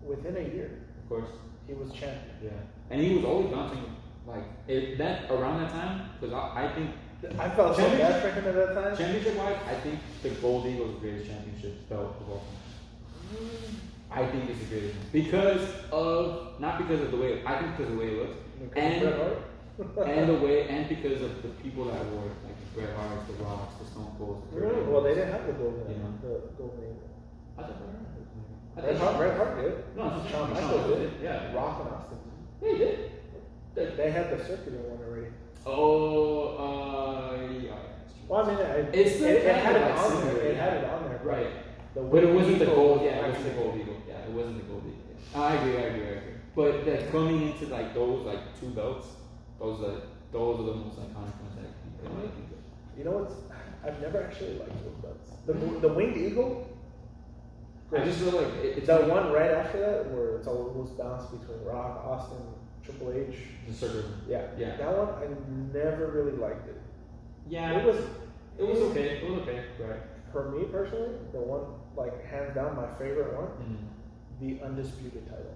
within a year. Of course. He was champion. Yeah, and he was always bouncing around that time because I think. I felt so bad for him at that time. Championship wise, I think the Gold Eagles the greatest championship belt of all time. I think it's the greatest one. Not because of the way I think because of the way it looks. And because of the people that wore it, like the Bret Harts, the Rocks, the Stone Colds. Well, they didn't have the gold medal. You know. The gold medal. I thought Bret Hart did. No, it's Shawn Michaels Michaels did. Yeah. Rock and Austin. They did. They had the circular one already. Yeah. Well, I mean, it had it like on similar, there. It yeah. had it on there. Right. But it wasn't the gold. Yeah, it actually- wasn't the gold eagle. Yeah, it wasn't the gold eagle. I agree. But like coming into like those like two belts, those are the most iconic ones that you can think of. You know what's? I've never actually liked those belts. The winged eagle. I just feel like it's the one right after that, where it's always balanced between Rock, Austin, Triple H. the circle. Yeah. That one I never really liked it. Yeah. It was okay. It was okay. Right. For me personally, the one like hands down my favorite one, the undisputed title.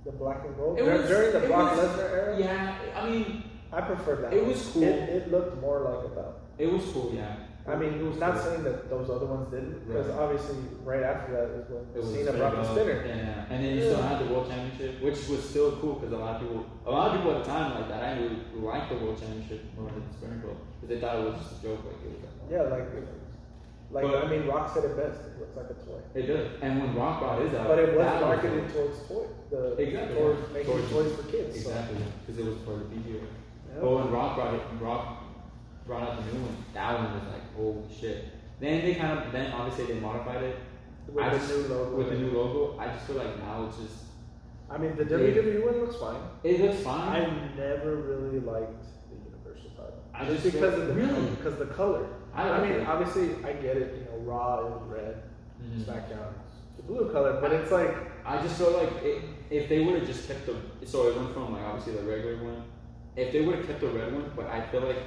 The black and gold. During the Brock Lesnar era. Yeah, I mean, I prefer that. It one. was cool. It looked more like a belt. It was cool, yeah. I mean, it was not cool. saying that those other ones didn't, because Right. obviously right after that is It when was Cena brought the spinner. Yeah, and then you still had the world championship, which was still cool because a lot of people at the time like that I knew liked the world championship more than the spinner belt because they thought it was just a joke, like it was like. Yeah, like But- I mean, Rock said it best. It looks like a toy. It does, and when Rock brought his out, But it was that marketed was towards Exactly, towards yeah. making Towards- toys for kids. exactly because it was for the PG. So. But when Rock brought out the new one, that one was like, holy shit. Then obviously they modified it With the new logo. with the new logo. I just feel like now it's just I mean, the WWE one looks fine. it looks fine. I never really liked the Universal title. I Just just because feel- of the really? because the color. I I like mean, it. obviously, I get it. You know, Raw is red, Mhm. SmackDown is the blue color, but it's like I just feel like if they would have just kept so it went from like obviously the regular one. If they would have kept the red one, but I feel like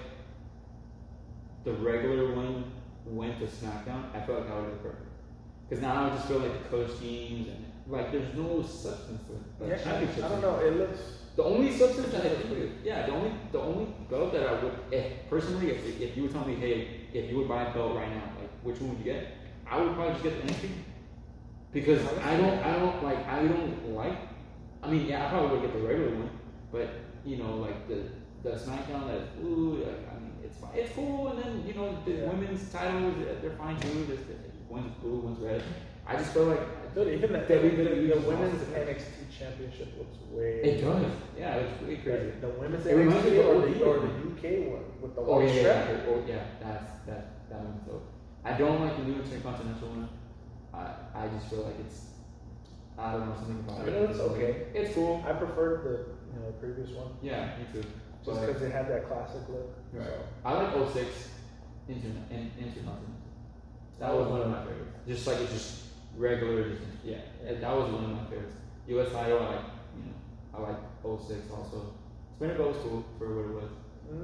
the regular one went to SmackDown, I feel like that would have been perfect. Because now I just feel like the color schemes and like there's no substance to it. Like, championships I don't are- know. It looks. The only substance that I think, yeah, the only belt that I would, if you would tell me, hey, if you would buy a belt right now, like which one would you get? I would probably just get the NXT because I don't like. I mean, yeah, I probably would get the regular one, but you know, like the SmackDown that like, I mean, it's cool, and then you know the women's titles they're fine too. One's blue, one's red. I just feel like. Dude, even the women's NXT championship looks way. It does. Yeah, it's really crazy. The women's It reminds me NXT of or the the old UK one with the Oh white yeah, strap. that one. So I don't like the new Intercontinental one. I just feel like it's I don't know something about I it. mean, it's okay. It's cool. I preferred the previous one Yeah, me too. just But- because it had that classic look. Right. So. I like 06 Intercontinental. That was one of my favorites. Just like it's just regular, that was one of my favorites. US title, I like 06 also. Spinner belt was cool for what it was.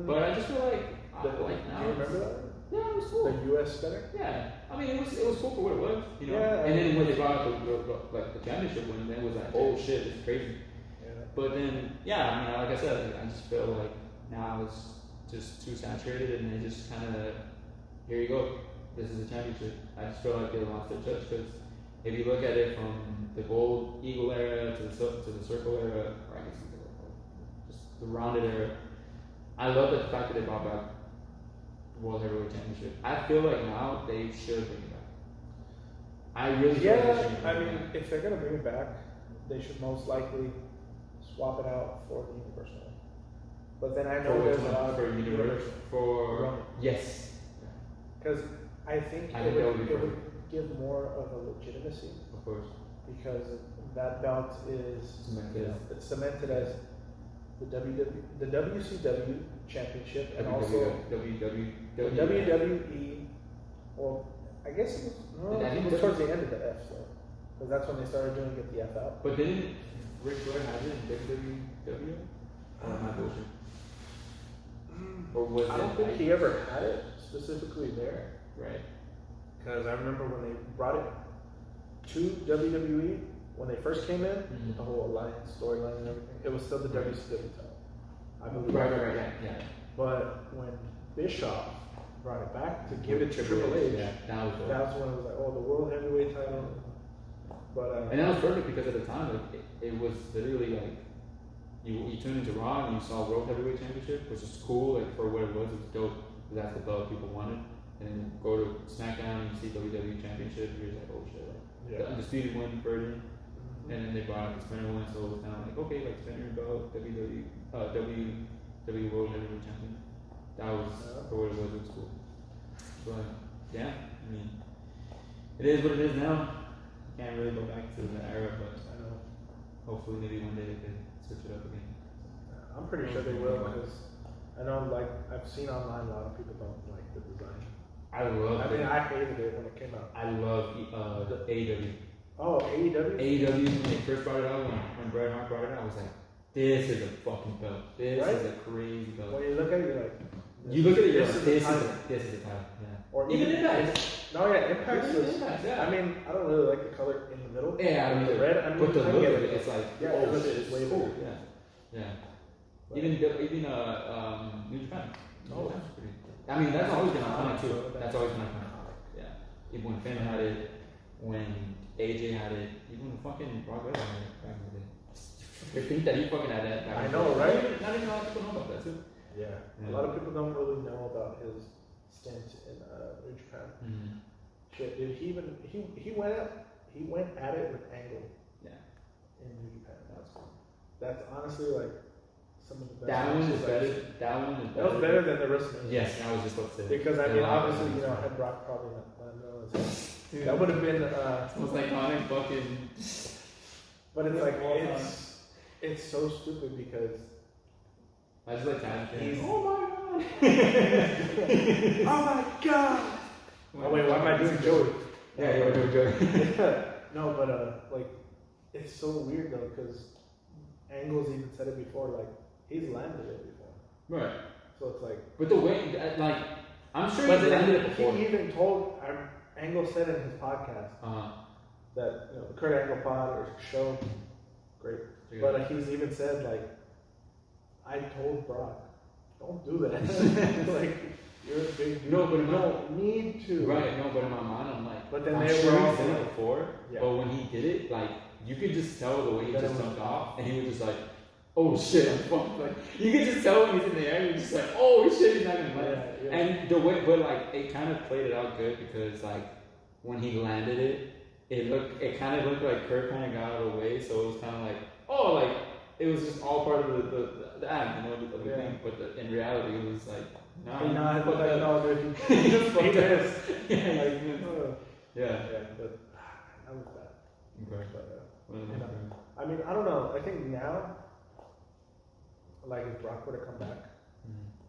But I just feel like Do now. you remember that? Yeah, it was cool. The US spinner? Yeah, I mean it was cool for what it was, you know. Yeah. And then when they brought out the championship win, then it was like, oh shit, it's crazy. Yeah. But then, yeah, I mean, like I said, I just feel like now it's just too saturated, and they just kind of, here you go, this is a championship. I just feel like they lost their touch because if you look at it from the gold eagle era to the circle era, or I guess just the rounded era, I love the fact that they brought back World Heavyweight Championship. I feel like now they should bring it back. I really feel like they Yeah, should bring I it mean, back. if they're gonna bring it back, they should most likely swap it out for the Universal one. But then I know For which there's a one? lot For of Universal? For Roman. yes. Because I think I it think that would, would be it would give more of a legitimacy Of course. because that belt is Cemented. it's cemented as the WCW championship and also the WWE. Well, I guess it was, I think it was towards the end of the F though, because that's when they started doing get the F out. But didn't Ric Flair have it in WWE? Or am I bullshit? Or was I it? don't think he ever had it specifically there. Right. Because I remember when they brought it to WWE, when they first came in, Mhm. the whole alliance storyline and everything, it was still the Right. WCW title. I believe. Right, yeah. But when Bischoff brought it back to give it to Triple H, Yeah, that was that's when it was like, oh, the World Heavyweight title. But And that was perfect because at the time, like, it was literally like you tuned into Raw and you saw World Heavyweight Championship, which is cool, like for what it was dope. Because that's the belt people wanted. And then go to SmackDown and you see WWE Championship, you're just like, oh shit, like the undisputed one version. And then they brought out the Spinner one, so it was kind of like, okay, like Spinner belt, WWE World Heavyweight Champion. That was for what it was cool. But yeah, I mean, it is what it is now. Can't really go back to the era, but I know. hopefully maybe one day they can switch it up again. I'm pretty sure they will because I know, like, I've seen online a lot of people don't like the design. I love. I mean, I hated it when it came out. I love the AEW. Oh, AEW? AEW when they first brought it out, when Bret Hart brought it out, I was like, this is a fucking belt. This Right? is a crazy belt. When you look at it, you're like, You look at it, you're like, This this is a title. is a title. Yeah. Or Even Impact. No, yeah, Impact Even was. Impact, yeah. I mean, I don't really like the color in the middle. Yeah, I mean, the red. I mean, but the I look get of it, it's like, Yeah, oh it looks shit, it's way cool. better. Yeah. But Even New Japan. Oh. Japan's pretty. I mean, that's always been iconic too. That's always been iconic. Yeah. Even when Finn had it, when AJ had it, even when fucking Brock Lesnar had it back in the day. You think that he fucking had that back I in the know, day. right? Not even a lot of people know about that too. Yeah. Yeah. A lot of people don't really know about his stint in New Japan. Mm-hmm. Shit, dude, he went at it with Angle. Yeah. In New Japan. That's honestly like some of the best. That one is matches I've better. seen. That one is better. That was better than the WrestleMania. Yes, I was just about to say that. Because I And mean, a lot of obviously, them- had Brock probably not known as Dude, that would have been. most iconic fucking. But it's like All time. it's so stupid because I just like time. He's- Oh my god. oh my god. Oh wait, why am I doing Joey? Yeah, you were doing good. No, but like it's so weird though because Angle's even said it before. Like he's landed it before, Right. so it's like. But the way, like, I'm sure But he's then landed it before. he even told Angle said in his podcast Uh-huh. that the Kurt Angle pod or show, great. But he's even said like, I told Brock, don't do that. Like you're a big dude. No, but you don't need to. Right, no, but in my mind, I'm like, But then I'm they sure were he's all done it like- before, Yeah. but when he did it, like, you could just tell the way he That just it was- jumped off, and he was just like, oh shit, I'm fucked. Like, you could just tell when he's in the air, you're just like, oh shit, he's not gonna land. Yeah. And the way, but like, it kind of played it out good because, like, when he landed it, it kind of looked like Kurt kind of got out of the way, so it was kind of like, oh, like, it was just all part of the act, of the Yeah. thing, but in reality, it was like, nah, Hey, nah, you fucked like, up. no, dude. He just fucked He up. missed. Yeah, Like, yeah. yeah, but that was bad. Okay. But, Well, you know, I mean, I don't know. I think now, like if Brock were to come back,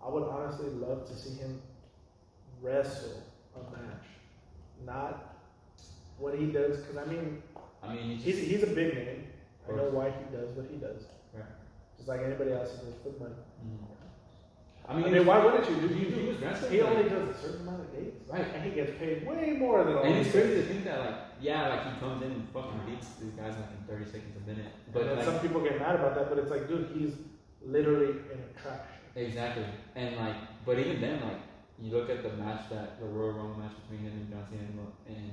I would honestly love to see him wrestle a match, not what he does. Because I mean, he's a big name. I know why he does what he does. Right. Just like anybody else who does for money. I I mean, mean, why wouldn't you? Dude, he was wrestling. he like- only does a certain amount of dates, Right. and he gets paid way more than all And these it's crazy guys. to think that, like, yeah, like he comes in and fucking beats these guys like in 30 seconds a minute. But But then like, some people get mad about that, but it's like, dude, he's literally an attraction. exactly. And like, but even then, like, you look at the match the Royal Rumble match between him and John Cena and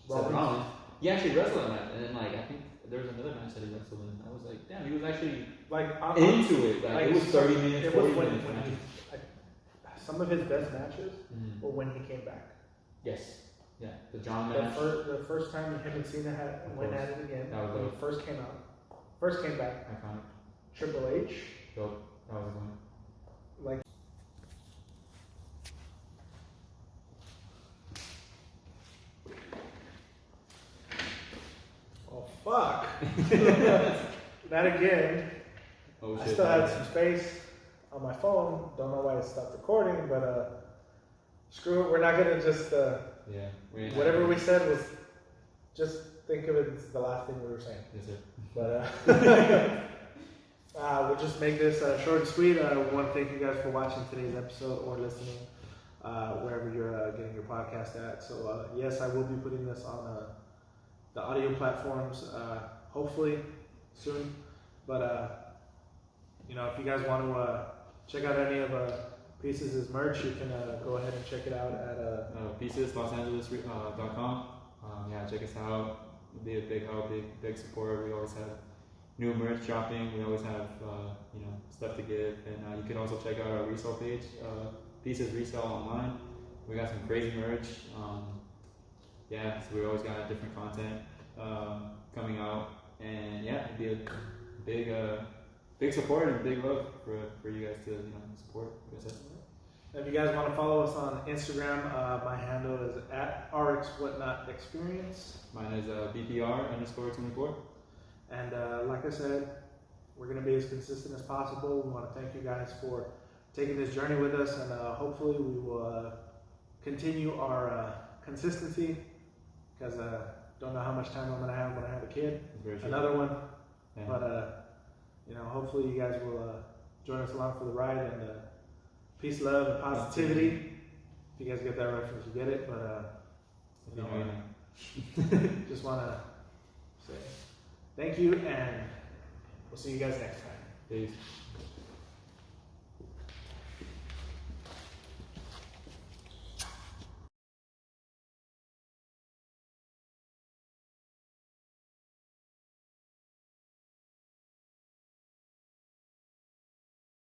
Seth Rollins. He actually wrestled that match, and then like I think there was another match that he wrestled in. I was like, damn, he was actually Like into it. Like, it was 30 minutes, It 40 was when minutes. he, match. some of his best matches Mhm. were when he came back. Yes. Yeah. The John The, match. the first time him and Cena went at it again, That was when he dope. first came back, Iconic. Triple H, Dope. That was one. like. Oh fuck! That again. Oh I shit. still had some space on my phone. Don't know why it stopped recording, but screw it. We're not gonna just Yeah. whatever we said was just think of it as the last thing we were saying. Yes, sir. But we'll just make this short and sweet. I want to thank you guys for watching today's episode or listening wherever you're getting your podcast at. So yes, I will be putting this on the audio platforms hopefully soon. But if you guys want to check out any of Pieces' merch, you can go ahead and check it out at PiecesLosAngeles.com. Yeah, check us out. It'll be a big help, big support. We always have new merch dropping. We always have stuff to give, and you can also check out our resale page, Pieces Resale Online. We got some crazy merch. So we always got different content coming out, and yeah, it'd be a big support and big love for you guys to support. If you guys want to follow us on Instagram, my handle is at aricswhatnotexperience. Mine is BPR_24. And like I said, we're going to be as consistent as possible. We want to thank you guys for taking this journey with us, and hopefully we will continue our consistency, because don't know how much time I'm going to have when I have a kid. Another one. Yeah. But, hopefully you guys will join us along for the ride, and peace, love, and positivity. If you guys get that reference, you get it. But just want to say thank you, and we'll see you guys next time. Peace.